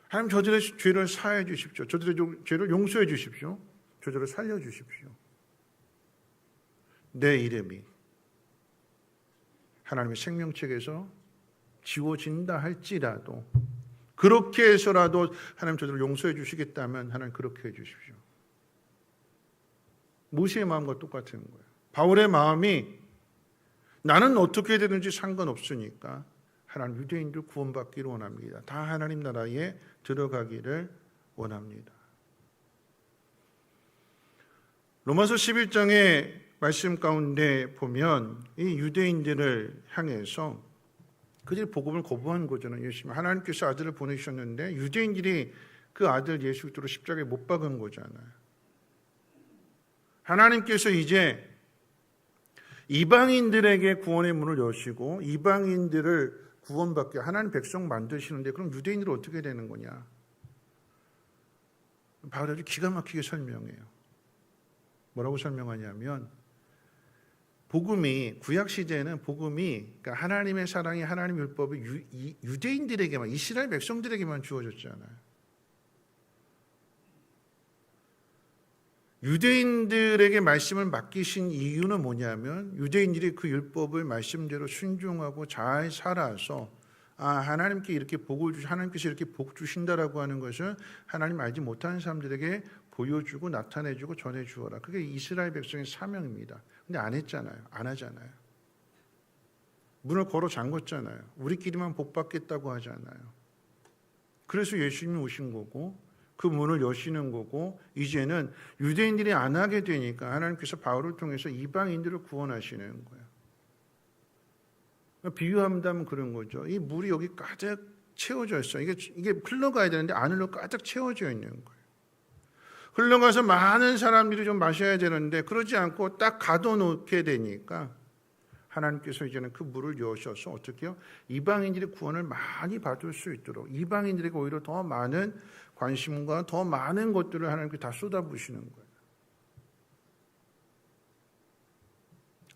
하나님, 저들의 죄를 사해 주십시오. 저들의 죄를 용서해 주십시오. 저들을 살려 주십시오. 내 이름이 하나님의 생명책에서 지워진다 할지라도, 그렇게 해서라도 하나님 저들을 용서해 주시겠다면 하나님 그렇게 해 주십시오. 모세의 마음과 똑같은 거예요. 바울의 마음이 나는 어떻게 되든지 상관없으니까 하나님 유대인들 구원받기를 원합니다. 다 하나님 나라에 들어가기를 원합니다. 로마서 11장의 말씀 가운데 보면 이 유대인들을 향해서 그들이 복음을 거부한 거잖아요. 예수님, 하나님께서 아들을 보내주셨는데 유대인들이 그 아들 예수 그리스도를 십자가에 못 박은 거잖아요. 하나님께서 이제 이방인들에게 구원의 문을 여시고 이방인들을 구원받게 하나님 백성 만드시는데, 그럼 유대인들은 어떻게 되는 거냐? 바울이 아주 기가 막히게 설명해요. 뭐라고 설명하냐면, 복음이, 구약 시대에는 복음이, 그러니까 하나님의 사랑이, 하나님 율법이 유대인들에게만, 이스라엘 백성들에게만 주어졌잖아요. 유대인들에게 말씀을 맡기신 이유는 뭐냐면, 유대인들이 그 율법을 말씀대로 순종하고 잘 살아서 하나님께 이렇게 하나님께서 이렇게 복 주신다라고 하는 것을 하나님 알지 못하는 사람들에게 보여주고 나타내주고 전해주어라. 그게 이스라엘 백성의 사명입니다. 근데 안 했잖아요. 안 하잖아요. 문을 걸어 잠궜잖아요. 우리끼리만 복 받겠다고 하잖아요. 그래서 예수님이 오신 거고, 그 문을 여시는 거고, 이제는 유대인들이 안 하게 되니까 하나님께서 바울을 통해서 이방인들을 구원하시는 거예요. 비유한다면 그런 거죠. 이 물이 여기 가득 채워져 있어요. 이게 흘러가야 되는데 안으로 가득 채워져 있는 거예요. 흘러가서 많은 사람들이 좀 마셔야 되는데 그러지 않고 딱 가둬놓게 되니까 하나님께서 이제는 그 물을 여셔서 어떻게 해요? 이방인들이 구원을 많이 받을 수 있도록 이방인들에게 오히려 더 많은 관심과 더 많은 것들을 하나님께 다 쏟아부으시는 거예요.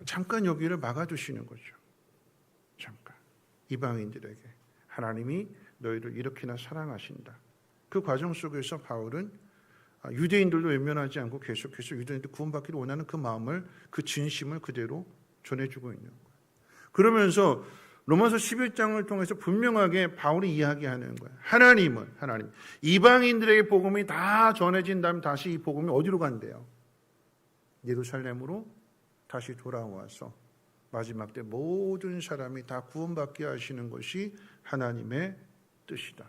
잠깐 여기를 막아두시는 거죠. 잠깐. 이방인들에게 하나님이 너희를 이렇게나 사랑하신다. 그 과정 속에서 바울은 유대인들도 외면하지 않고 계속해서 유대인들 구원받기를 원하는 그 마음을, 그 진심을 그대로 전해주고 있는 거예요. 그러면서 로마서 11장을 통해서 분명하게 바울이 이야기하는 거예요. 하나님 이방인들에게 복음이 다 전해진 다음 다시 이 복음이 어디로 간대요? 예루살렘으로 다시 돌아와서 마지막 때 모든 사람이 다 구원받게 하시는 것이 하나님의 뜻이다.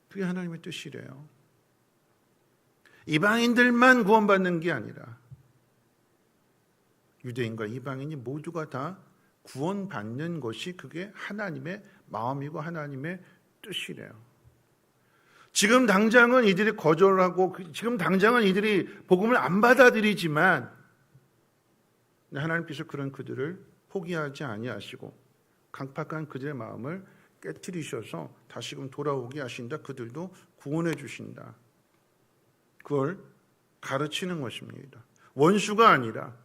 그게 하나님의 뜻이래요. 이방인들만 구원받는 게 아니라 유대인과 이방인이 모두가 다 구원받는 것이 그게 하나님의 마음이고 하나님의 뜻이래요. 지금 당장은 이들이 거절하고 지금 당장은 이들이 복음을 안 받아들이지만 하나님께서 그런 그들을 포기하지 아니하시고 강팍한 그들의 마음을 깨트리셔서 다시금 돌아오게 하신다. 그들도 구원해 주신다. 그걸 가르치는 것입니다. 원수가 아니라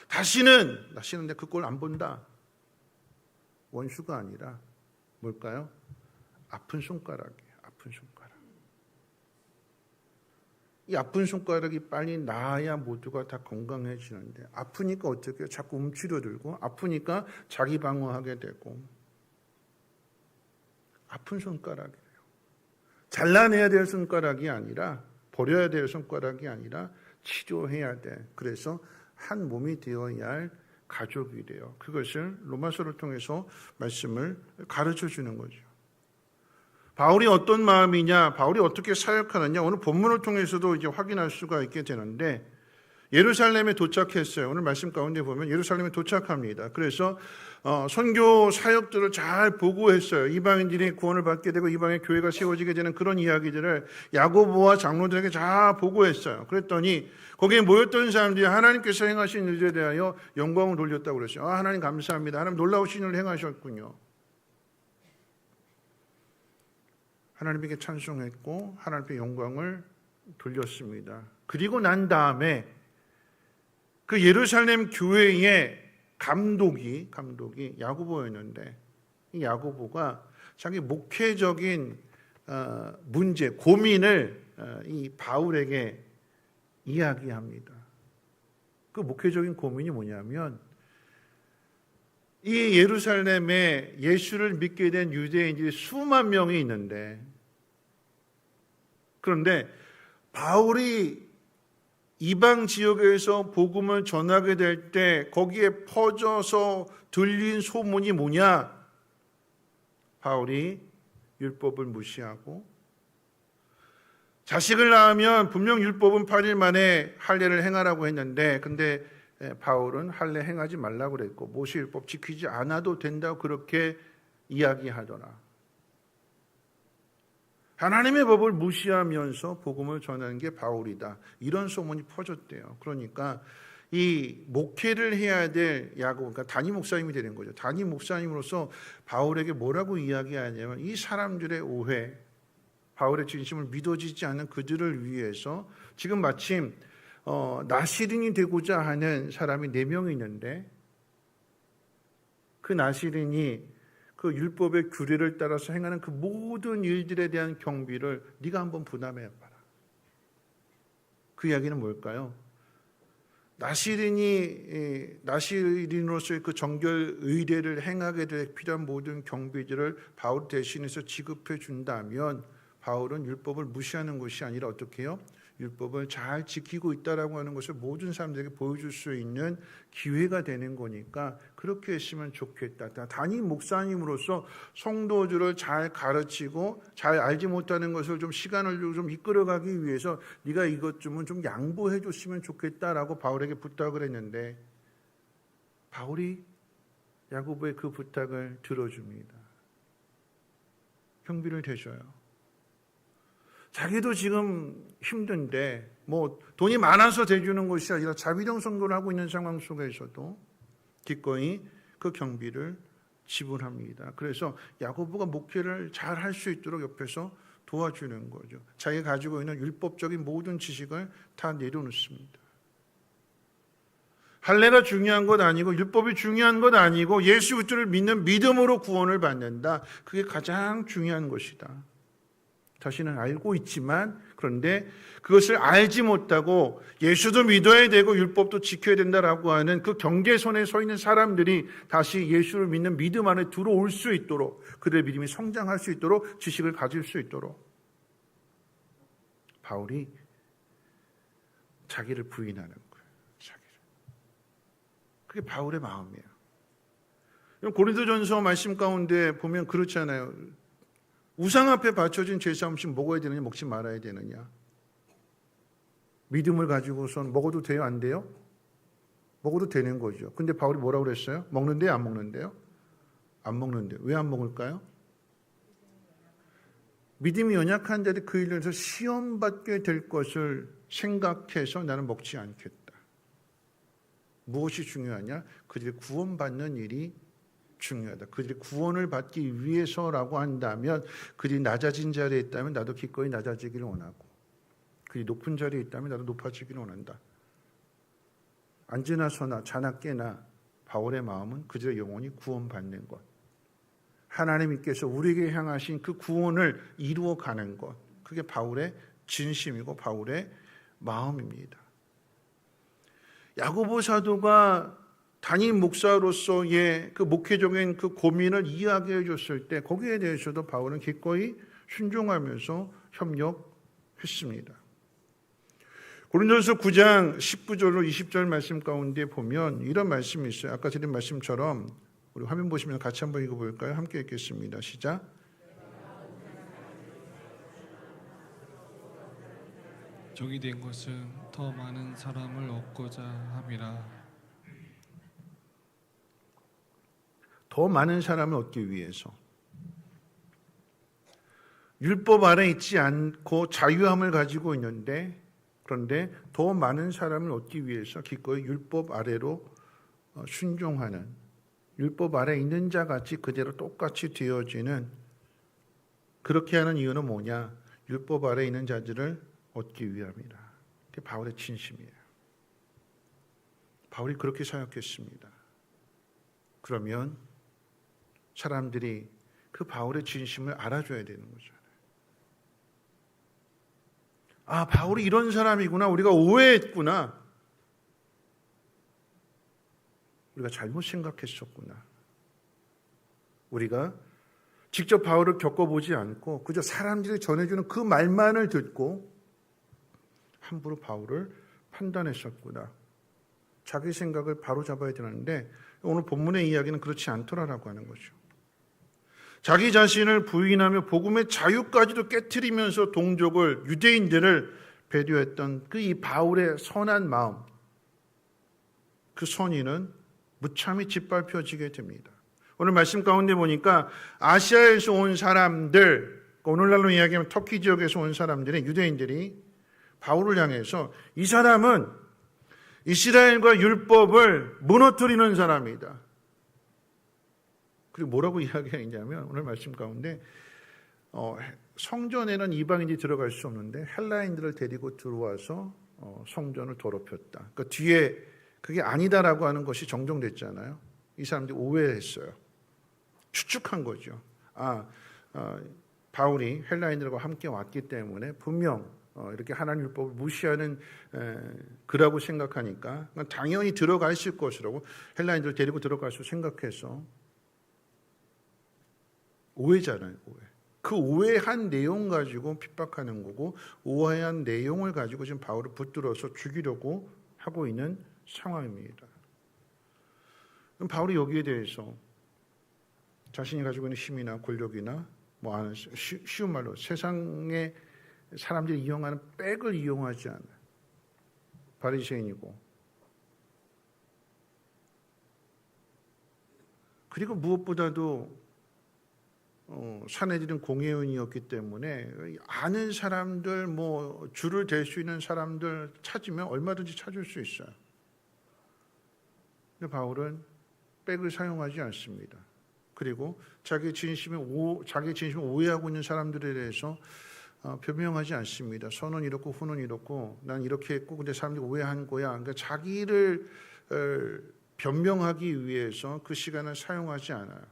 다시는 내 그걸 안 본다. 원수가 아니라 뭘까요? 아픈 손가락이에요. 아픈 손가락. 이 아픈 손가락이 빨리 나아야 모두가 다 건강해지는데 아프니까 어떻게 해요? 자꾸 움츠려들고 아프니까 자기 방어하게 되고 아픈 손가락이에요. 잘라내야 될 손가락이 아니라 버려야 될 손가락이 아니라 치료해야 돼. 그래서 한 몸이 되어야 할 가족이 돼요. 그것을 로마서를 통해서 말씀을 가르쳐 주는 거죠. 바울이 어떤 마음이냐, 바울이 어떻게 사역하느냐, 오늘 본문을 통해서도 이제 확인할 수가 있게 되는데, 예루살렘에 도착했어요. 오늘 말씀 가운데 보면 예루살렘에 도착합니다. 그래서 선교 사역들을 잘 보고했어요. 이방인들이 구원을 받게 되고 이방의 교회가 세워지게 되는 그런 이야기들을 야고보와 장로들에게 잘 보고했어요. 그랬더니 거기에 모였던 사람들이 하나님께서 행하신 일에 대하여 영광을 돌렸다고 그랬어요. 하나님 감사합니다. 하나님 놀라우신 일을 행하셨군요. 하나님에게 찬송했고 하나님께 영광을 돌렸습니다. 그리고 난 다음에 그 예루살렘 교회의 감독이 야고보였는데 이 야고보가 자기 목회적인 문제, 고민을 이 바울에게 이야기합니다. 그 목회적인 고민이 뭐냐면 이 예루살렘에 예수를 믿게 된 유대인들이 수만 명이 있는데 그런데 바울이 이방 지역에서 복음을 전하게 될 때 거기에 퍼져서 들린 소문이 뭐냐? 바울이 율법을 무시하고 자식을 낳으면 분명 율법은 8일 만에 할례를 행하라고 했는데 근데 바울은 할례 행하지 말라고 그랬고 모세 율법 지키지 않아도 된다고 그렇게 이야기하더라. 하나님의 법을 무시하면서 복음을 전하는 게 바울이다. 이런 소문이 퍼졌대요. 그러니까 이 목회를 해야 될 야고보, 그러니까 단임 목사님이 되는 거죠. 단임 목사님으로서 바울에게 뭐라고 이야기하냐면 이 사람들의 오해, 바울의 진심을 믿어지지 않는 그들을 위해서 지금 마침 나시린이 되고자 하는 사람이 4명이 있는데 그 나시린이 그 율법의 규례를 따라서 행하는 그 모든 일들에 대한 경비를 네가 한번 부담해봐라. 그 이야기는 뭘까요? 나시린으로서의 그 정결 의례를 행하게 될 필요한 모든 경비들을 바울 대신해서 지급해 준다면 바울은 율법을 무시하는 것이 아니라 어떻게 해요? 율법을 잘 지키고 있다라고 하는 것을 모든 사람들에게 보여줄 수 있는 기회가 되는 거니까 그렇게 했으면 좋겠다. 단임 목사님으로서 성도들을 잘 가르치고 잘 알지 못하는 것을 좀 시간을 좀 이끌어가기 위해서 네가 이것 좀 양보해 줬으면 좋겠다라고 바울에게 부탁을 했는데 바울이 야고보의 그 부탁을 들어줍니다. 경비를 대줘요. 자기도 지금 힘든데 뭐 돈이 많아서 대주는 것이 아니라 자비령 선거를 하고 있는 상황 속에서도 기꺼이 그 경비를 지불합니다. 그래서 야고보가 목회를 잘 할 수 있도록 옆에서 도와주는 거죠. 자기가 가지고 있는 율법적인 모든 지식을 다 내려놓습니다. 할례가 중요한 것 아니고 율법이 중요한 것 아니고 예수 그리스도를 믿는 믿음으로 구원을 받는다. 그게 가장 중요한 것이다. 자신은 알고 있지만 그런데 그것을 알지 못하고 예수도 믿어야 되고 율법도 지켜야 된다라고 하는 그 경계선에 서 있는 사람들이 다시 예수를 믿는 믿음 안에 들어올 수 있도록, 그들의 믿음이 성장할 수 있도록, 지식을 가질 수 있도록 바울이 자기를 부인하는 거예요. 자기를. 그게 바울의 마음이에요. 고린도전서 말씀 가운데 보면 그렇잖아요. 우상 앞에 바쳐진 제사음식 먹어야 되느냐 먹지 말아야 되느냐. 믿음을 가지고선 먹어도 돼요? 안 돼요? 먹어도 되는 거죠. 근데 바울이 뭐라고 그랬어요? 먹는데요? 안 먹는데요? 안 먹는데요. 왜 안 먹을까요? 믿음이 연약한 자들이 그 일을 해서 시험받게 될 것을 생각해서 나는 먹지 않겠다. 무엇이 중요하냐? 그들이 구원받는 일이 중요하다. 그들이 구원을 받기 위해서라고 한다면, 그들이 낮아진 자리에 있다면 나도 기꺼이 낮아지기를 원하고, 그들이 높은 자리에 있다면 나도 높아지기를 원한다. 앉으나 서나 자나 깨나 바울의 마음은 그들의 영혼이 구원받는 것, 하나님께서 우리에게 향하신 그 구원을 이루어가는 것, 그게 바울의 진심이고 바울의 마음입니다. 야고보 사도가 담임 목사로서의 그 목회적인 그 고민을 이야기해 줬을 때 거기에 대해서도 바울은 기꺼이 순종하면서 협력했습니다. 고린도전서 9장 19절로 20절 말씀 가운데 보면 이런 말씀이 있어요. 아까 드린 말씀처럼 우리 화면 보시면 같이 한번 읽어볼까요? 함께 읽겠습니다. 시작. 적이 된 것은 더 많은 사람을 얻고자 함이라. 더 많은 사람을 얻기 위해서, 율법 아래 있지 않고 자유함을 가지고 있는데, 그런데 더 많은 사람을 얻기 위해서 기꺼이 율법 아래로 순종하는, 율법 아래 있는 자 같이 그대로 똑같이 되어지는, 그렇게 하는 이유는 뭐냐? 율법 아래 있는 자들을 얻기 위함이라. 그게 바울의 진심이에요. 바울이 그렇게 사역했습니다. 그러면 사람들이 그 바울의 진심을 알아줘야 되는 거죠. 아, 바울이 이런 사람이구나. 우리가 오해했구나. 우리가 잘못 생각했었구나. 우리가 직접 바울을 겪어보지 않고 그저 사람들이 전해주는 그 말만을 듣고 함부로 바울을 판단했었구나. 자기 생각을 바로잡아야 되는데 오늘 본문의 이야기는 그렇지 않더라라고 하는 거죠. 자기 자신을 부인하며 복음의 자유까지도 깨트리면서 동족을, 유대인들을 배려했던 그 이 바울의 선한 마음, 그 선의는 무참히 짓밟혀지게 됩니다. 오늘 말씀 가운데 보니까 아시아에서 온 사람들, 오늘날로 이야기하면 터키 지역에서 온 사람들이, 유대인들이 바울을 향해서 이 사람은 이스라엘과 율법을 무너뜨리는 사람이다. 그리고 뭐라고 이야기하냐면 오늘 말씀 가운데 성전에는 이방인이 들어갈 수 없는데 헬라인들을 데리고 들어와서 성전을 더럽혔다. 그러니까 뒤에 그게 아니다라고 하는 것이 정정됐잖아요. 이 사람들이 오해했어요. 추측한 거죠. 바울이 헬라인들과 함께 왔기 때문에 분명 이렇게 하나님 율법을 무시하는 그라고 생각하니까 당연히 들어가 있을 것이라고, 헬라인들을 데리고 들어갈 수 생각해서. 오해잖아요. 오해. 그 오해한 내용 가지고 핍박하는 거고, 오해한 내용을 가지고 지금 바울을 붙들어서 죽이려고 하고 있는 상황입니다. 그럼 바울이 여기에 대해서 자신이 가지고 있는 힘이나 권력이나 쉬운 말로 세상에 사람들이 이용하는 백을 이용하지 않아요. 바리새인이고, 그리고 무엇보다도 사내들은 공회원이었기 때문에 아는 사람들, 뭐 줄을 댈 수 있는 사람들 찾으면 얼마든지 찾을 수 있어요. 근데 바울은 백을 사용하지 않습니다. 그리고 자기 진심을 오해하고 있는 사람들에 대해서 변명하지 않습니다. 선은 이렇고 후는 이렇고 난 이렇게 했고 근데 사람들이 오해한 거야. 그러니까 자기를 변명하기 위해서 그 시간을 사용하지 않아요.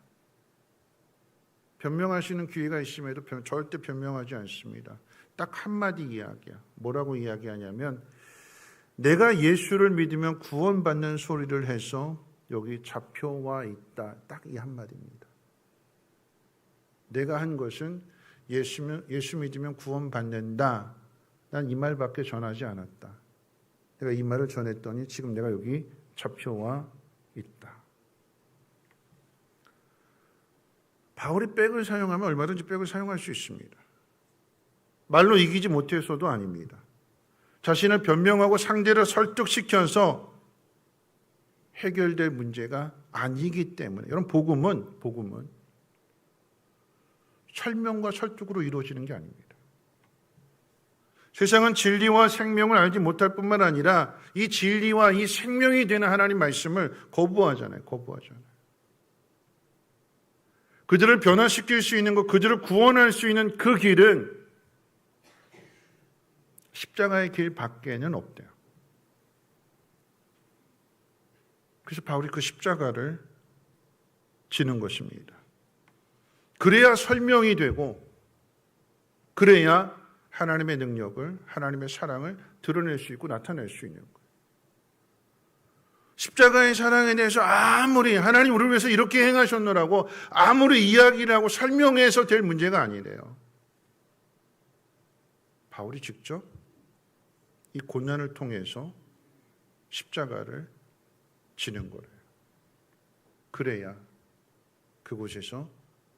변명할 수 있는 기회가 있음에도 절대 변명하지 않습니다. 딱 한마디 이야기야. 뭐라고 이야기하냐면 내가 예수를 믿으면 구원받는 소리를 해서 여기 잡혀와 있다. 딱 이 한마디입니다. 내가 한 것은 예수 믿으면 구원받는다. 난 이 말밖에 전하지 않았다. 내가 이 말을 전했더니 지금 내가 여기 잡혀와 있다. 바울이 백을 사용하면 얼마든지 백을 사용할 수 있습니다. 말로 이기지 못해서도 아닙니다. 자신을 변명하고 상대를 설득시켜서 해결될 문제가 아니기 때문에 여러분 복음은 설명과 설득으로 이루어지는 게 아닙니다. 세상은 진리와 생명을 알지 못할 뿐만 아니라 이 진리와 이 생명이 되는 하나님 말씀을 거부하잖아요. 그들을 변화시킬 수 있는 것, 그들을 구원할 수 있는 그 길은 십자가의 길 밖에는 없대요. 그래서 바울이 그 십자가를 지는 것입니다. 그래야 설명이 되고 그래야 하나님의 능력을, 하나님의 사랑을 드러낼 수 있고 나타낼 수 있는 거예요. 십자가의 사랑에 대해서 아무리 하나님 우리를 위해서 이렇게 행하셨노라고 아무리 이야기를 하고 설명해서 될 문제가 아니래요. 바울이 직접 이 고난을 통해서 십자가를 지는 거래요. 그래야 그곳에서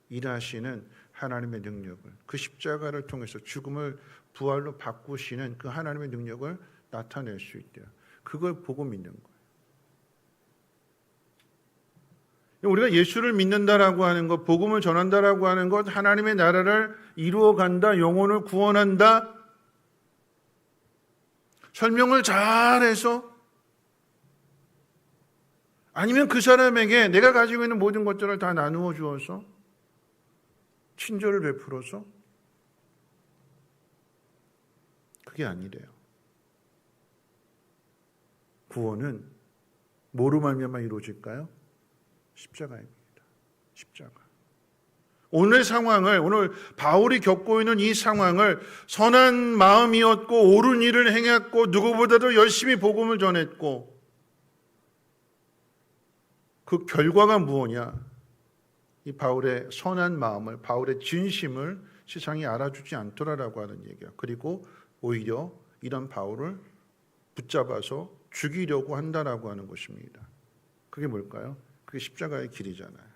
일하시는 하나님의 능력을, 그 십자가를 통해서 죽음을 부활로 바꾸시는 그 하나님의 능력을 나타낼 수 있대요. 그걸 보고 믿는 거예요. 우리가 예수를 믿는다라고 하는 것, 복음을 전한다라고 하는 것, 하나님의 나라를 이루어간다, 영혼을 구원한다, 설명을 잘해서 아니면 그 사람에게 내가 가지고 있는 모든 것들을 다 나누어 주어서 친절을 베풀어서 그게 아니래요. 구원은 뭐로 말미암아 이루어질까요? 십자가입니다. 십자가. 오늘 바울이 겪고 있는 이 상황을 선한 마음이었고 옳은 일을 행했고 누구보다도 열심히 복음을 전했고 그 결과가 무엇이냐? 이 바울의 선한 마음을, 바울의 진심을 세상이 알아주지 않더라라고 하는 얘기야. 그리고 오히려 이런 바울을 붙잡아서 죽이려고 한다라고 하는 것입니다. 그게 뭘까요? 그게 십자가의 길이잖아요.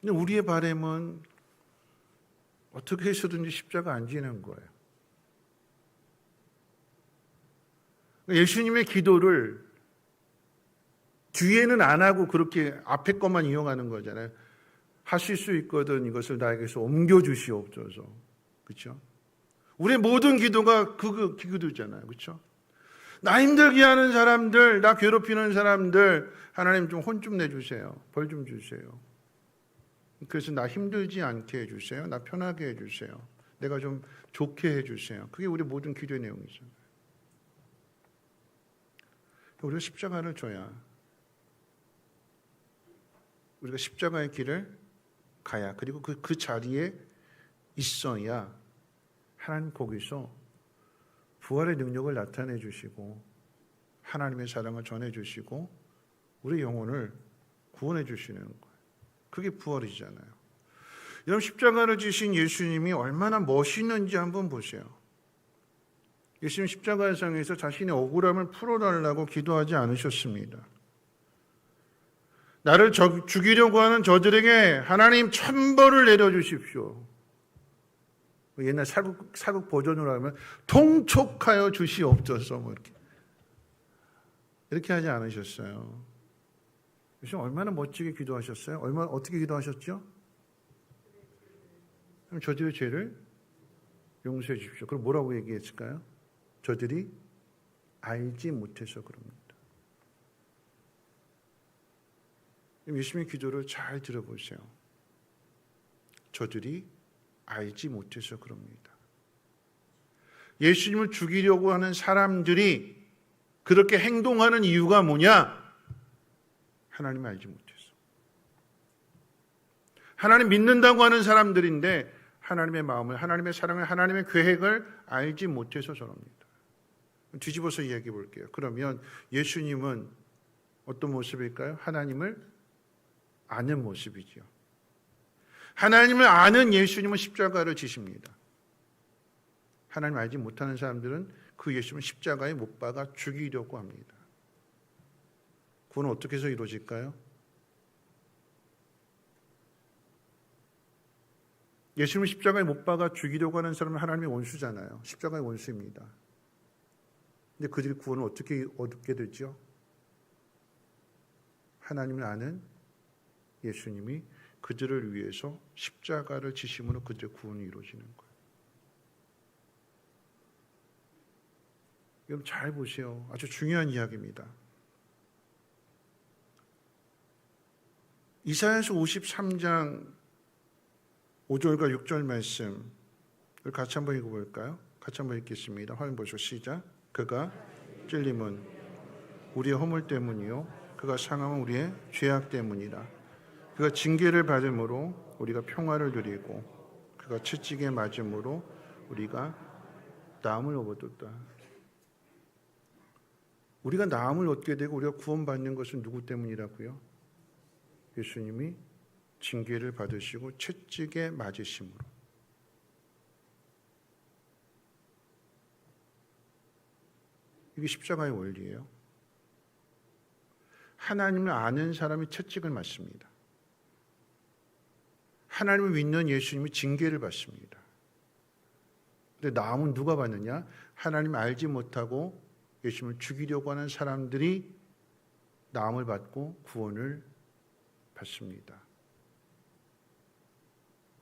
근데 우리의 바람은 어떻게 해서든지 십자가 안 지는 거예요. 예수님의 기도를 뒤에는 안 하고 그렇게 앞에 것만 이용하는 거잖아요. 하실 수 있거든 이것을 나에게서 옮겨주시옵소서. 그렇죠? 우리의 모든 기도가 그 기도잖아요. 그렇죠? 나 힘들게 하는 사람들, 나 괴롭히는 사람들, 하나님 좀 혼 좀 내주세요. 벌 좀 주세요. 그래서 나 힘들지 않게 해주세요. 나 편하게 해주세요. 내가 좀 좋게 해주세요. 그게 우리 모든 기도의 내용이잖아요. 우리가 십자가를 져야 우리가 십자가의 길을 가야 그리고 그 자리에 있어야 하나님 거기서 부활의 능력을 나타내 주시고 하나님의 사랑을 전해 주시고 우리 영혼을 구원해 주시는 거예요. 그게 부활이잖아요. 여러분 십자가를 지신 예수님이 얼마나 멋있는지 한번 보세요. 예수님 십자가상에서 자신의 억울함을 풀어달라고 기도하지 않으셨습니다. 나를 죽이려고 하는 저들에게 하나님 천벌을 내려주십시오. 옛날 사극 버전으로 하면 통촉하여 주시옵소서 뭐 이렇게 하지 않으셨어요. 예수님 얼마나 멋지게 기도하셨어요? 어떻게 기도하셨죠? 그럼 저들의 죄를 용서해 주십시오. 그럼 뭐라고 얘기했을까요? 저들이 알지 못해서 그럽니다. 예수님의 기도를 잘 들어보세요. 저들이 알지 못해서 그럽니다. 예수님을 죽이려고 하는 사람들이 그렇게 행동하는 이유가 뭐냐? 하나님을 알지 못해서. 하나님 믿는다고 하는 사람들인데 하나님의 마음을, 하나님의 사랑을, 하나님의 계획을 알지 못해서 저럽니다. 뒤집어서 이야기해 볼게요. 그러면 예수님은 어떤 모습일까요? 하나님을 아는 모습이죠. 하나님을 아는 예수님은 십자가를 지십니다. 하나님 알지 못하는 사람들은 그 예수님을 십자가에 못 박아 죽이려고 합니다. 그건 어떻게 해서 이루어질까요? 예수님을 십자가에 못 박아 죽이려고 하는 사람은 하나님의 원수잖아요. 십자가의 원수입니다. 근데 그들이 구원을 어떻게 얻게 되죠? 하나님을 아는 예수님이 그들을 위해서 십자가를 지심으로 그들의 구원이 이루어지는 거예요. 여러분 잘 보세요. 아주 중요한 이야기입니다. 이사야서 53장 5절과 6절 말씀을 같이 한번 읽어볼까요? 같이 한번 읽겠습니다. 화면 보시고 시작. 그가 찔림은 우리의 허물 때문이요 그가 상함은 우리의 죄악 때문이라. 그가 징계를 받음으로 우리가 평화를 누리고 그가 채찍에 맞음으로 우리가 나음을 얻었다. 우리가 나음을 얻게 되고 우리가 구원받는 것은 누구 때문이라고요? 예수님이 징계를 받으시고 채찍에 맞으심으로. 이게 십자가의 원리예요. 하나님을 아는 사람이 채찍을 맞습니다. 하나님을 믿는 예수님이 징계를 받습니다. 근데 나음은 누가 받느냐? 하나님을 알지 못하고 예수님을 죽이려고 하는 사람들이 나음을 받고 구원을 받습니다.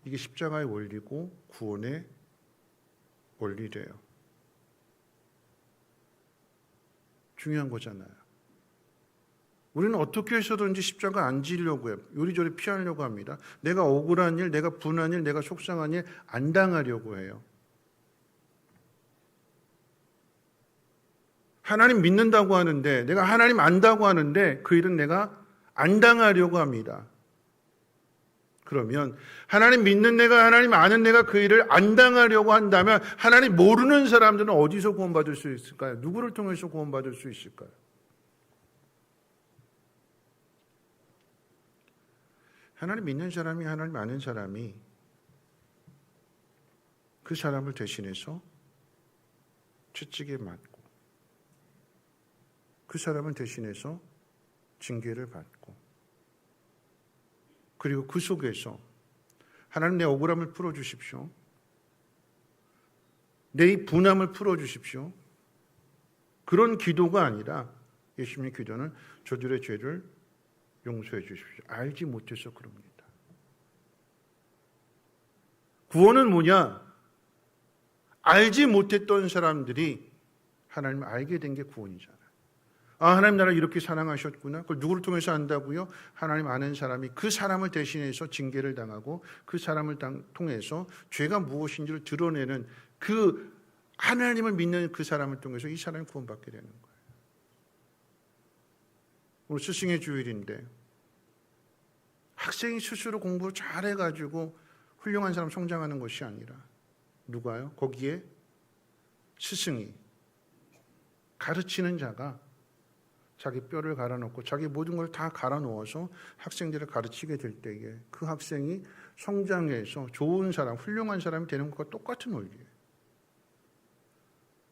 이게 십자가의 원리고 구원의 원리래요. 중요한 거잖아요. 우리는 어떻게 해서든지 십자가 안 지려고 해요. 요리조리 피하려고 합니다. 내가 억울한 일, 내가 분한 일, 내가 속상한 일 안 당하려고 해요. 하나님 믿는다고 하는데, 내가 하나님 안다고 하는데 그 일은 내가 안 당하려고 합니다. 그러면 하나님 믿는 내가, 하나님 아는 내가 그 일을 안 당하려고 한다면 하나님 모르는 사람들은 어디서 구원받을 수 있을까요? 누구를 통해서 구원받을 수 있을까요? 하나님 믿는 사람이, 하나님 아는 사람이 그 사람을 대신해서 채찍에 맞고 그 사람을 대신해서 징계를 받고 그리고 그 속에서 하나님 내 억울함을 풀어주십시오. 내 이 분함을 풀어주십시오. 그런 기도가 아니라 예수님의 기도는 저들의 죄를 용서해 주십시오. 알지 못해서 그럽니다. 구원은 뭐냐? 알지 못했던 사람들이 하나님을 알게 된 게 구원이잖아요. 아, 하나님 나를 이렇게 사랑하셨구나. 그걸 누구를 통해서 안다고요? 하나님 아는 사람이 그 사람을 대신해서 징계를 당하고 그 사람을 통해서 죄가 무엇인지를 드러내는 그 하나님을 믿는 그 사람을 통해서 이 사람이 구원받게 되는 거예요. 오늘 스승의 주일인데 학생이 스스로 공부를 잘해가지고 훌륭한 사람 성장하는 것이 아니라 누가요? 거기에 스승이 가르치는 자가 자기 뼈를 갈아넣고 자기 모든 걸 다 갈아넣어서 학생들을 가르치게 될 때에 그 학생이 성장해서 좋은 사람, 훌륭한 사람이 되는 것과 똑같은 원리예요.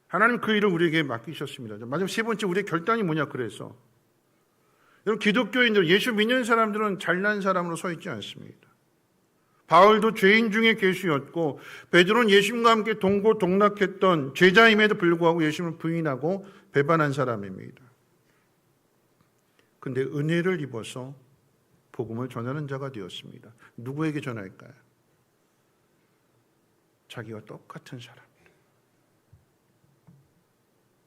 하나님 그 일을 우리에게 맡기셨습니다. 마지막 세 번째 우리의 결단이 뭐냐 그래서 여러분 기독교인들, 예수 믿는 사람들은 잘난 사람으로 서 있지 않습니다. 바울도 죄인 중에 괴수였고 베드로는 예수님과 함께 동고동락했던 제자임에도 불구하고 예수님을 부인하고 배반한 사람입니다. 근데 은혜를 입어서 복음을 전하는 자가 되었습니다. 누구에게 전할까요? 자기와 똑같은 사람.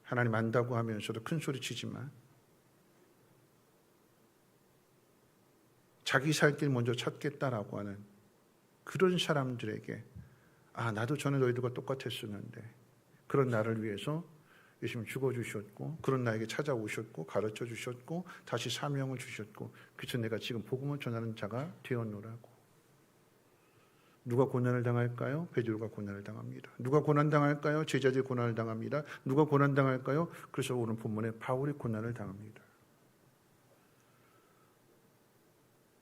하나님 안다고 하면서도 큰 소리 치지만 자기 살 길 먼저 찾겠다라고 하는 그런 사람들에게 나도 전에 너희들과 똑같았었는데 그런 나를 위해서 예수님 죽어주셨고 그런 나에게 찾아오셨고 가르쳐 주셨고 다시 사명을 주셨고 그래서 내가 지금 복음을 전하는 자가 되었노라고. 누가 고난을 당할까요? 베드로가 고난을 당합니다. 누가 고난 당할까요? 제자들이 고난을 당합니다. 누가 고난 당할까요? 그래서 오늘 본문에 바울이 고난을 당합니다.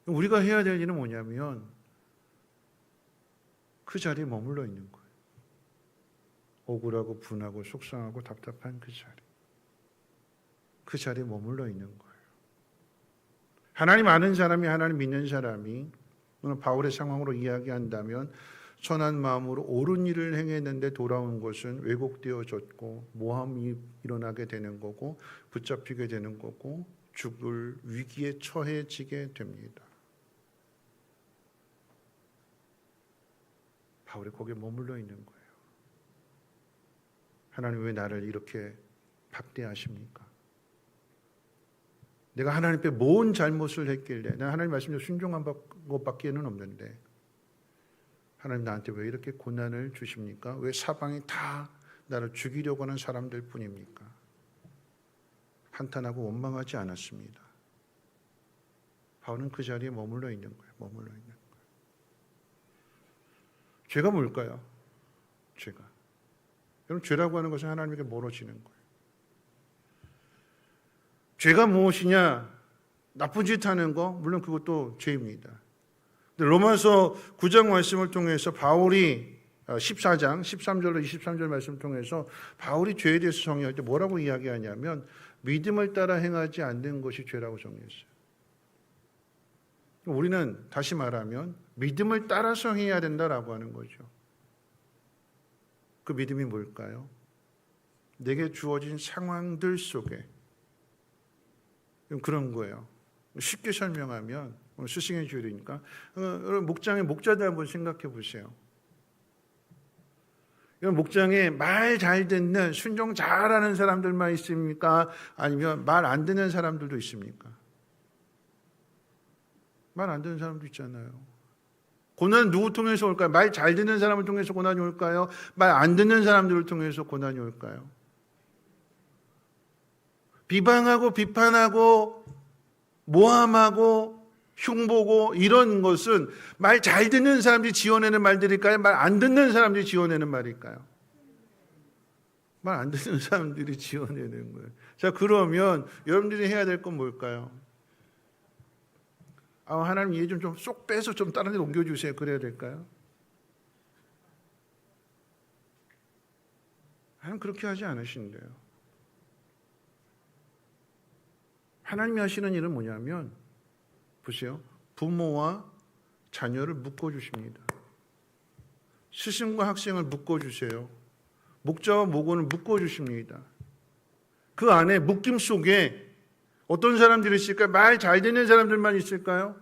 우리가 해야 될 일은 뭐냐면 그 자리에 머물러 있는 거예요. 억울하고 분하고 속상하고 답답한 그 자리. 그 자리에 머물러 있는 거예요. 하나님 아는 사람이 하나님 믿는 사람이 오늘 바울의 상황으로 이야기한다면 선한 마음으로 옳은 일을 행했는데 돌아온 것은 왜곡되어졌고 모함이 일어나게 되는 거고 붙잡히게 되는 거고 죽을 위기에 처해지게 됩니다. 바울이 거기에 머물러 있는 거예요. 하나님 왜 나를 이렇게 박대하십니까? 내가 하나님 앞에 뭔 잘못을 했길래 내가 하나님 말씀에 순종한 것밖에는 없는데 하나님 나한테 왜 이렇게 고난을 주십니까? 왜 사방이 다 나를 죽이려고 하는 사람들 뿐입니까? 한탄하고 원망하지 않았습니다. 바울은 그 자리에 머물러 있는 거예요. 머물러 있는 거예요. 죄가 뭘까요? 죄가. 여러분 죄라고 하는 것은 하나님에게 멀어지는 거예요. 죄가 무엇이냐? 나쁜 짓 하는 거 물론 그것도 죄입니다. 근데 로마서 9장 말씀을 통해서 바울이 14장 13절로 23절 말씀을 통해서 바울이 죄에 대해서 정의할 때 뭐라고 이야기하냐면 믿음을 따라 행하지 않는 것이 죄라고 정의했어요. 우리는 다시 말하면 믿음을 따라서 해야 된다라고 하는 거죠. 그 믿음이 뭘까요? 내게 주어진 상황들 속에 그런 거예요. 쉽게 설명하면 스승의 주일이니까 여러분 목장의 목자들 한번 생각해 보세요. 여러분 목장에 말 잘 듣는 순종 잘하는 사람들만 있습니까? 아니면 말 안 듣는 사람들도 있습니까? 말 안 듣는 사람도 있잖아요. 고난은 누구 통해서 올까요? 말 잘 듣는 사람을 통해서 고난이 올까요? 말 안 듣는 사람들을 통해서 고난이 올까요? 비방하고 비판하고 모함하고 흉보고 이런 것은 말 잘 듣는 사람들이 지어내는 말들일까요? 말 안 듣는 사람들이 지어내는 말일까요? 말 안 듣는 사람들이 지어내는 거예요. 자, 그러면 여러분들이 해야 될 건 뭘까요? 하나님 이해 좀 쏙 빼서 좀 다른 데 옮겨주세요. 그래야 될까요? 하나님 그렇게 하지 않으신대요. 하나님이 하시는 일은 뭐냐면 보세요. 부모와 자녀를 묶어주십니다. 스승과 학생을 묶어주세요. 목자와 목원을 묶어주십니다. 그 안에 묶임 속에 어떤 사람들이 있을까요? 말 잘 듣는 사람들만 있을까요?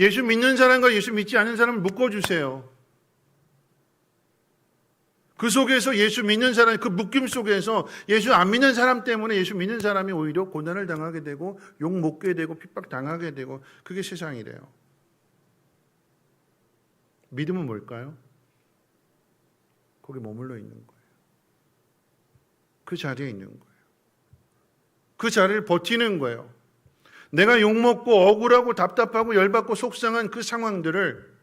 예수 믿는 사람과 예수 믿지 않는 사람을 묶어주세요. 그 속에서 예수 믿는 사람, 그 묶임 속에서 예수 안 믿는 사람 때문에 예수 믿는 사람이 오히려 고난을 당하게 되고 욕 먹게 되고 핍박 당하게 되고 그게 세상이래요. 믿음은 뭘까요? 거기 머물러 있는 거예요. 그 자리에 있는 거예요. 그 자리를 버티는 거예요. 내가 욕먹고 억울하고 답답하고 열받고 속상한 그 상황들을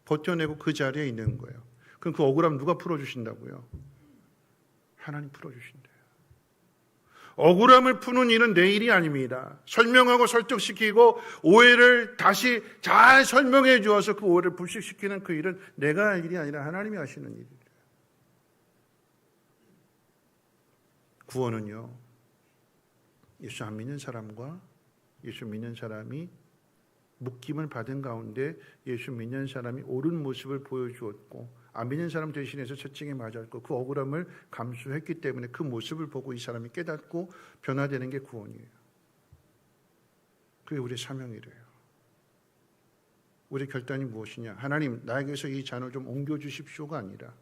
버텨내고 그 자리에 있는 거예요. 그럼 그 억울함 누가 풀어주신다고요? 하나님 풀어주신대요. 억울함을 푸는 일은 내 일이 아닙니다. 설명하고 설득시키고 오해를 다시 잘 설명해 주어서 그 오해를 불식시키는 그 일은 내가 할 일이 아니라 하나님이 하시는 일이에요. 구원은요, 예수 안 믿는 사람과 예수 믿는 사람이 묶임을 받은 가운데 예수 믿는 사람이 옳은 모습을 보여주었고 안 믿는 사람 대신해서 채찍에 맞았고 그 억울함을 감수했기 때문에 그 모습을 보고 이 사람이 깨닫고 변화되는 게 구원이에요. 그게 우리의 사명이래요. 우리 결단이 무엇이냐? 하나님, 나에게서 이 잔을 좀 옮겨주십시오가 아니라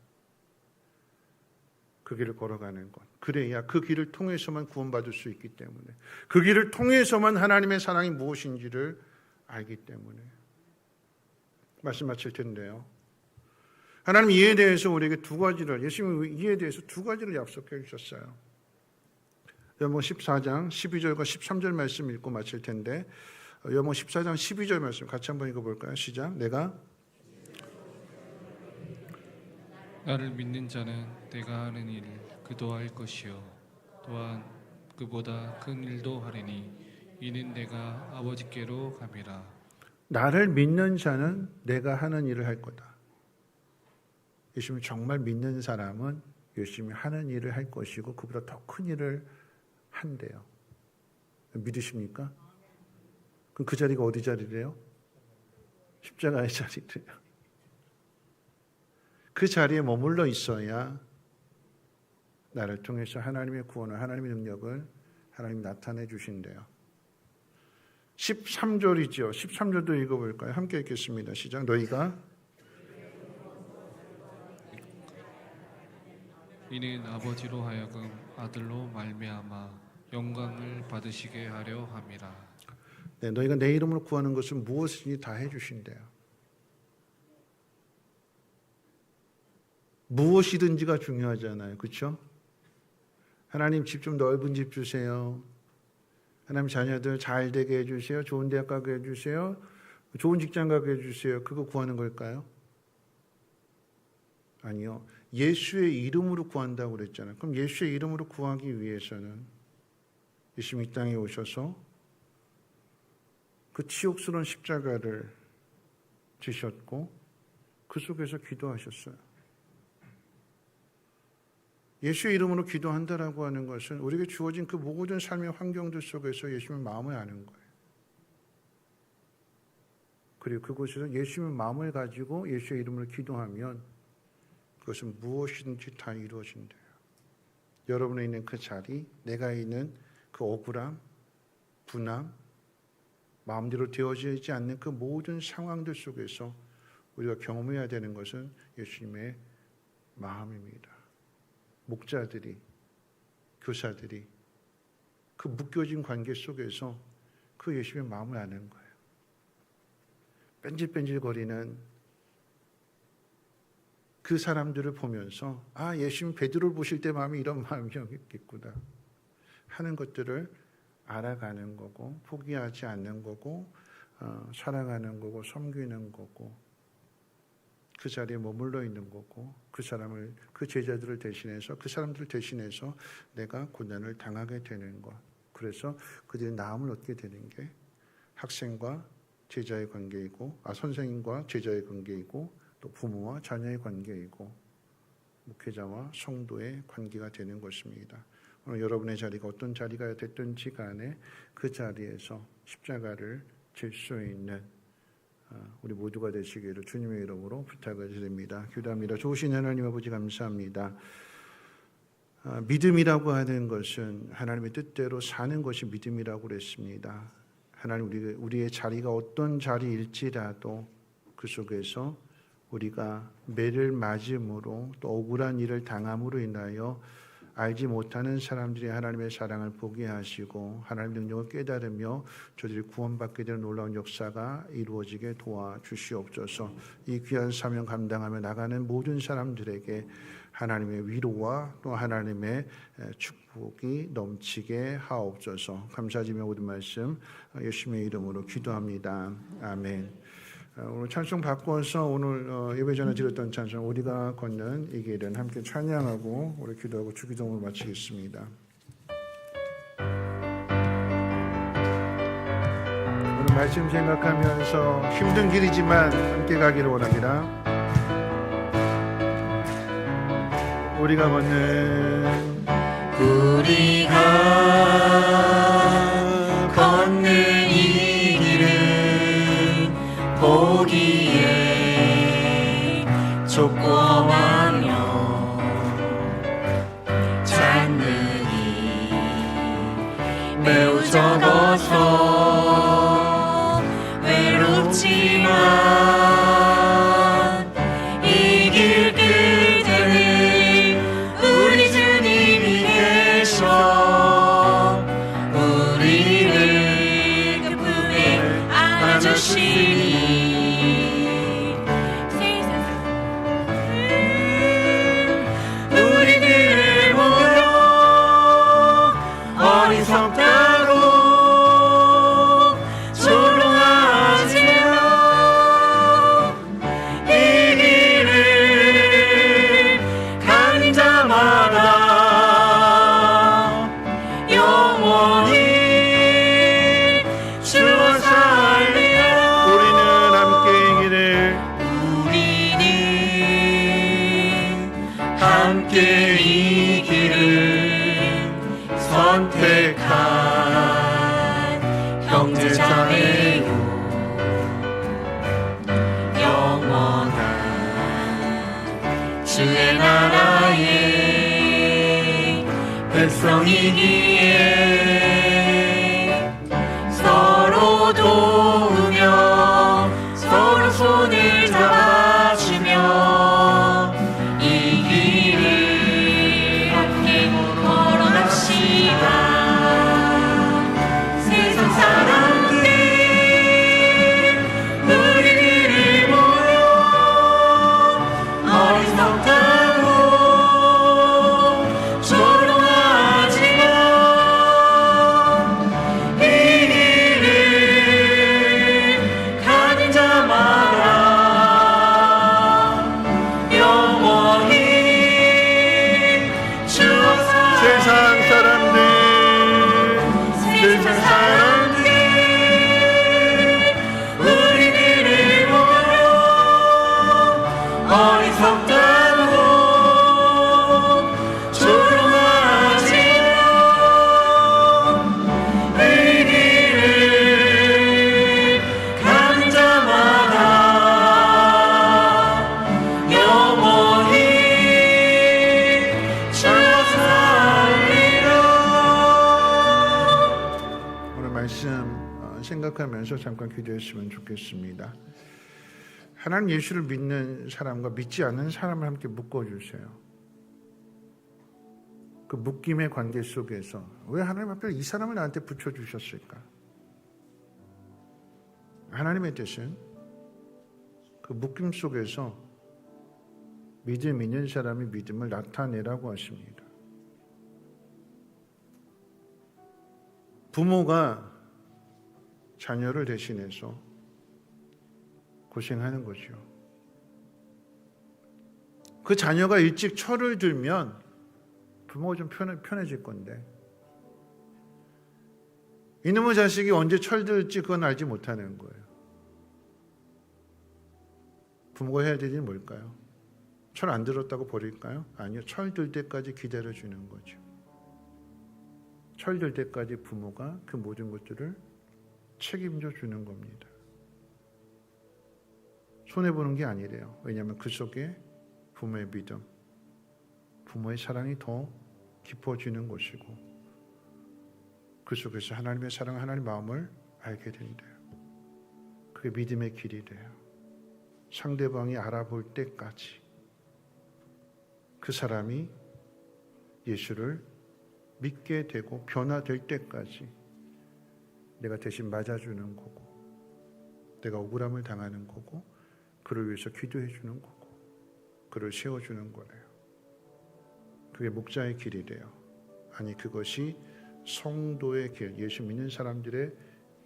그 길을 걸어가는 것. 그래야 그 길을 통해서만 구원받을 수 있기 때문에, 그 길을 통해서만 하나님의 사랑이 무엇인지를 알기 때문에. 말씀 마칠 텐데요, 하나님 이에 대해서 우리에게 두 가지를, 예수님이 이에 대해서 두 가지를 약속해 주셨어요. 요한복음 14장 12절과 13절 말씀 읽고 마칠 텐데, 요한복음 14장 12절 말씀 같이 한번 읽어볼까요? 시작. 내가 나를 믿는 자는 내가 하는 일을 그도 할 것이요 또한 그보다 큰 일도 하리니 이는 내가 아버지께로 감이라. 나를 믿는 자는 내가 하는 일을 할 거다. 예수님을 정말 믿는 사람은 열심히 하는 일을 할 것이고 그보다 더 큰 일을 한대요. 믿으십니까? 그럼 그 자리가 어디 자리래요? 십자가의 자리래요. 그 자리에 머물러 있어야 나를 통해서 하나님의 구원을, 하나님의 능력을 하나님이 나타내 주신대요. 13절이죠. 13절도 읽어볼까요? 함께 읽겠습니다. 시작. 너희가 이는 아버지로 하여금 아들로 말미암아 영광을 받으시게 하려 함이라. 네, 너희가 내 이름으로 구하는 것은 무엇이든지 다 해주신대요. 무엇이든지가 중요하잖아요. 그렇죠? 하나님 집 좀 넓은 집 주세요. 하나님 자녀들 잘 되게 해주세요. 좋은 대학 가게 해주세요. 좋은 직장 가게 해주세요. 그거 구하는 걸까요? 아니요. 예수의 이름으로 구한다고 그랬잖아요. 그럼 예수의 이름으로 구하기 위해서는 예수님이 이 땅에 오셔서 그 치욕스러운 십자가를 지셨고 그 속에서 기도하셨어요. 예수의 이름으로 기도한다라고 하는 것은 우리에게 주어진 그 모든 삶의 환경들 속에서 예수님의 마음을 아는 거예요. 그리고 그곳에서 예수님의 마음을 가지고 예수의 이름으로 기도하면 그것은 무엇이든지 다 이루어진대요. 여러분이 있는 그 자리, 내가 있는 그 억울함, 분함, 마음대로 되어지지 않는 그 모든 상황들 속에서 우리가 경험해야 되는 것은 예수님의 마음입니다. 목자들이, 교사들이 그 묶여진 관계 속에서 그 예수님의 마음을 아는 거예요. 뺀질뺀질거리는 그 사람들을 보면서 아, 예수님 베드로를 보실 때 마음이 이런 마음이었겠구나 하는 것들을 알아가는 거고, 포기하지 않는 거고, 사랑하는 거고, 섬기는 거고, 그 자리에 머물러 있는 거고, 그 사람을, 그 제자들을 대신해서, 그 사람들을 대신해서 내가 고난을 당하게 되는 것. 그래서 그들이 나음을 얻게 되는 게 학생과 제자의 관계이고, 선생님과 제자의 관계이고, 또 부모와 자녀의 관계이고, 목회자와 성도의 관계가 되는 것입니다. 오늘 여러분의 자리가 어떤 자리가 됐든지 간에 그 자리에서 십자가를 질 수 있는 우리 모두가 되시기를 주님의 이름으로 부탁을 드립니다. 기도합니다. 좋으신 하나님 아버지 감사합니다. 믿음이라고 하는 것은 하나님의 뜻대로 사는 것이 믿음이라고 그랬습니다. 하나님, 우리의 자리가 어떤 자리일지라도 그 속에서 우리가 매를 맞음으로 또 억울한 일을 당함으로 인하여 알지 못하는 사람들이 하나님의 사랑을 보게 하시고 하나님의 능력을 깨달으며 저들이 구원받게 되는 놀라운 역사가 이루어지게 도와주시옵소서. 이 귀한 사명 감당하며 나가는 모든 사람들에게 하나님의 위로와 또 하나님의 축복이 넘치게 하옵소서. 감사드리며 모든 말씀 예수님의 이름으로 기도합니다. 아멘. 오늘 찬송 바꿔서 오늘 예배 전에 드렸던 찬송 우리가 걷는 이 길은 함께 찬양하고 우리 기도하고 주기도문을 마치겠습니다. 오늘 말씀 생각하면서 힘든 길이지만 함께 가기를 원합니다. 우리가 걷는 이 길은 보기에 좁고하며 잔능이 매우 적어서 썩다고 조롱하지 마. 이 길을 가는 자마다 영원히 주와 살리라. 우리는 함께 이 길을 함께 이 길을 선택한 형제자매요. 영원한 주의 나라의 백성이기에 서로 도우며 서로 손을 잡아주며 이 길을 함께 걸어갑시다. 세상 사람들 우리들을 모여 어리석다고 조롱하지 마. 이 길을 가는 자마다 영원히 주와 세상 사람들 세상 사람들 우리들을 모여 어리석다고 조롱하지 마. 이 길을 가는 자마다 영원히 주와 살리라. 오늘 말씀 생각하면서 잠깐 기도했으면 좋겠습니다. 하나님 예수를 믿는 사람과 믿지 않는 사람을 함께 묶어주세요. 그 묶임의 관계 속에서 왜 하나님 앞에 이 사람을 나한테 붙여주셨을까? 하나님의 뜻은 그 묶임 속에서 믿음 있는 사람이 믿음을 나타내라고 하십니다. 부모가 자녀를 대신해서 고생하는 거죠. 그 자녀가 일찍 철을 들면 부모가 좀 편해질 건데 이놈의 자식이 언제 철들지 그건 알지 못하는 거예요. 부모가 해야 될 일이 뭘까요? 철 안 들었다고 버릴까요? 아니요. 철 들 때까지 기다려주는 거죠. 철 들 때까지 부모가 그 모든 것들을 책임져 주는 겁니다. 손해보는 게 아니래요. 왜냐하면 그 속에 부모의 믿음, 부모의 사랑이 더 깊어지는 것이고 그 속에서 하나님의 사랑, 하나님의 마음을 알게 된대요. 그게 믿음의 길이 돼요. 상대방이 알아볼 때까지 그 사람이 예수를 믿게 되고 변화될 때까지 내가 대신 맞아주는 거고 내가 억울함을 당하는 거고 그를 위해서 기도해 주는 거고 그를 세워주는 거래요. 그게 목자의 길이 돼요. 아니 그것이 성도의 길, 예수 믿는 사람들의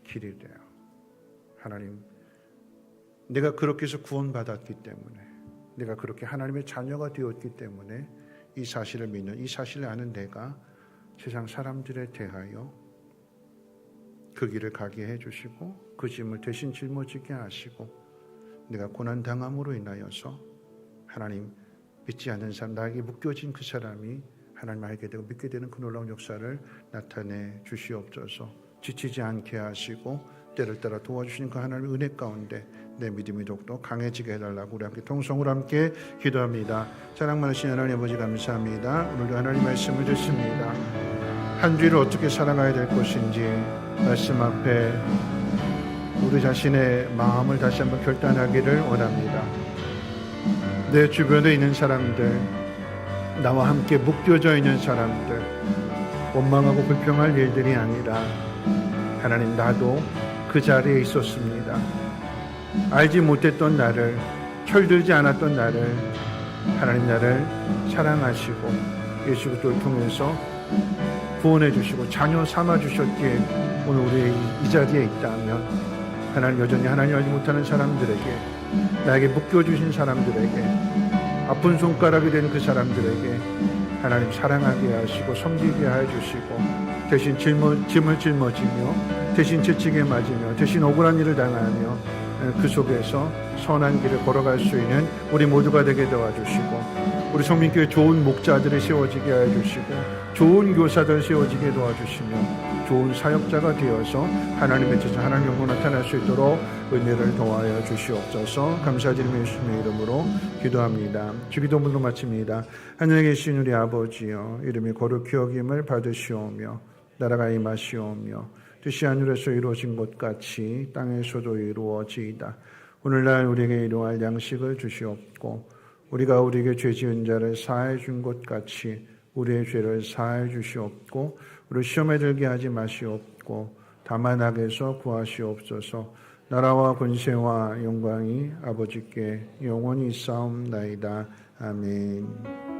길이 돼요. 하나님, 내가 그렇게 해서 구원받았기 때문에 내가 그렇게 하나님의 자녀가 되었기 때문에 이 사실을 믿는, 이 사실을 아는 내가 세상 사람들에 대하여 그 길을 가게 해주시고 그 짐을 대신 짊어지게 하시고 내가 고난당함으로 인하여서 하나님 믿지 않는 사람, 나에게 묶여진 그 사람이 하나님 알게 되고 믿게 되는 그 놀라운 역사를 나타내 주시옵소서. 지치지 않게 하시고 때를 따라 도와주시는 그 하나님의 은혜 가운데 내 믿음이 더욱더 강해지게 해달라고 우리 함께 통성으로 함께 기도합니다. 사랑 많으신 하나님 아버지 감사합니다. 오늘도 하나님 말씀을 듣습니다. 한 주를 어떻게 살아가야 될 것인지 말씀 앞에 우리 자신의 마음을 다시 한번 결단하기를 원합니다. 내 주변에 있는 사람들, 나와 함께 묶여져 있는 사람들, 원망하고 불평할 일들이 아니라 하나님, 나도 그 자리에 있었습니다. 알지 못했던 나를, 철들지 않았던 나를 하나님 나를 사랑하시고 예수 그리스도를 통해서 구원해 주시고 자녀 삼아 주셨기에 오늘 우리 이 자리에 있다면 하나님 여전히 하나님 알지 못하는 사람들에게, 나에게 묶여주신 사람들에게, 아픈 손가락이 된 그 사람들에게 하나님 사랑하게 하시고 섬기게 해주시고, 대신 짐을 짊어지며, 대신 채찍에 맞으며, 대신 억울한 일을 당하며 그 속에서 선한 길을 걸어갈 수 있는 우리 모두가 되게 도와주시고, 우리 성민교회 좋은 목자들이 세워지게 해주시고, 좋은 교사들 세워지게 도와주시며, 좋은 사역자가 되어서 하나님의 뜻, 하나님 영광 나타날 수 있도록 은혜를 더하여 주시옵소서. 감사드리며 예수님의 이름으로 기도합니다. 주기도문으로 마칩니다. 하늘에 계신 우리 아버지여, 이름이 거룩히 여김을 받으시오며 나라가 임하시오며 뜻이 하늘에서 이루어진 것 같이 땅에서도 이루어지이다. 오늘날 우리에게 일용할 양식을 주시옵고, 우리가 우리에게 죄 지은 자를 사하여 준 것 같이 우리의 죄를 사하여 주시옵고, 우리 시험에 들게 하지 마시옵고 다만 악에서 구하시옵소서. 나라와 권세와 영광이 아버지께 영원히 있사옵나이다. 아멘.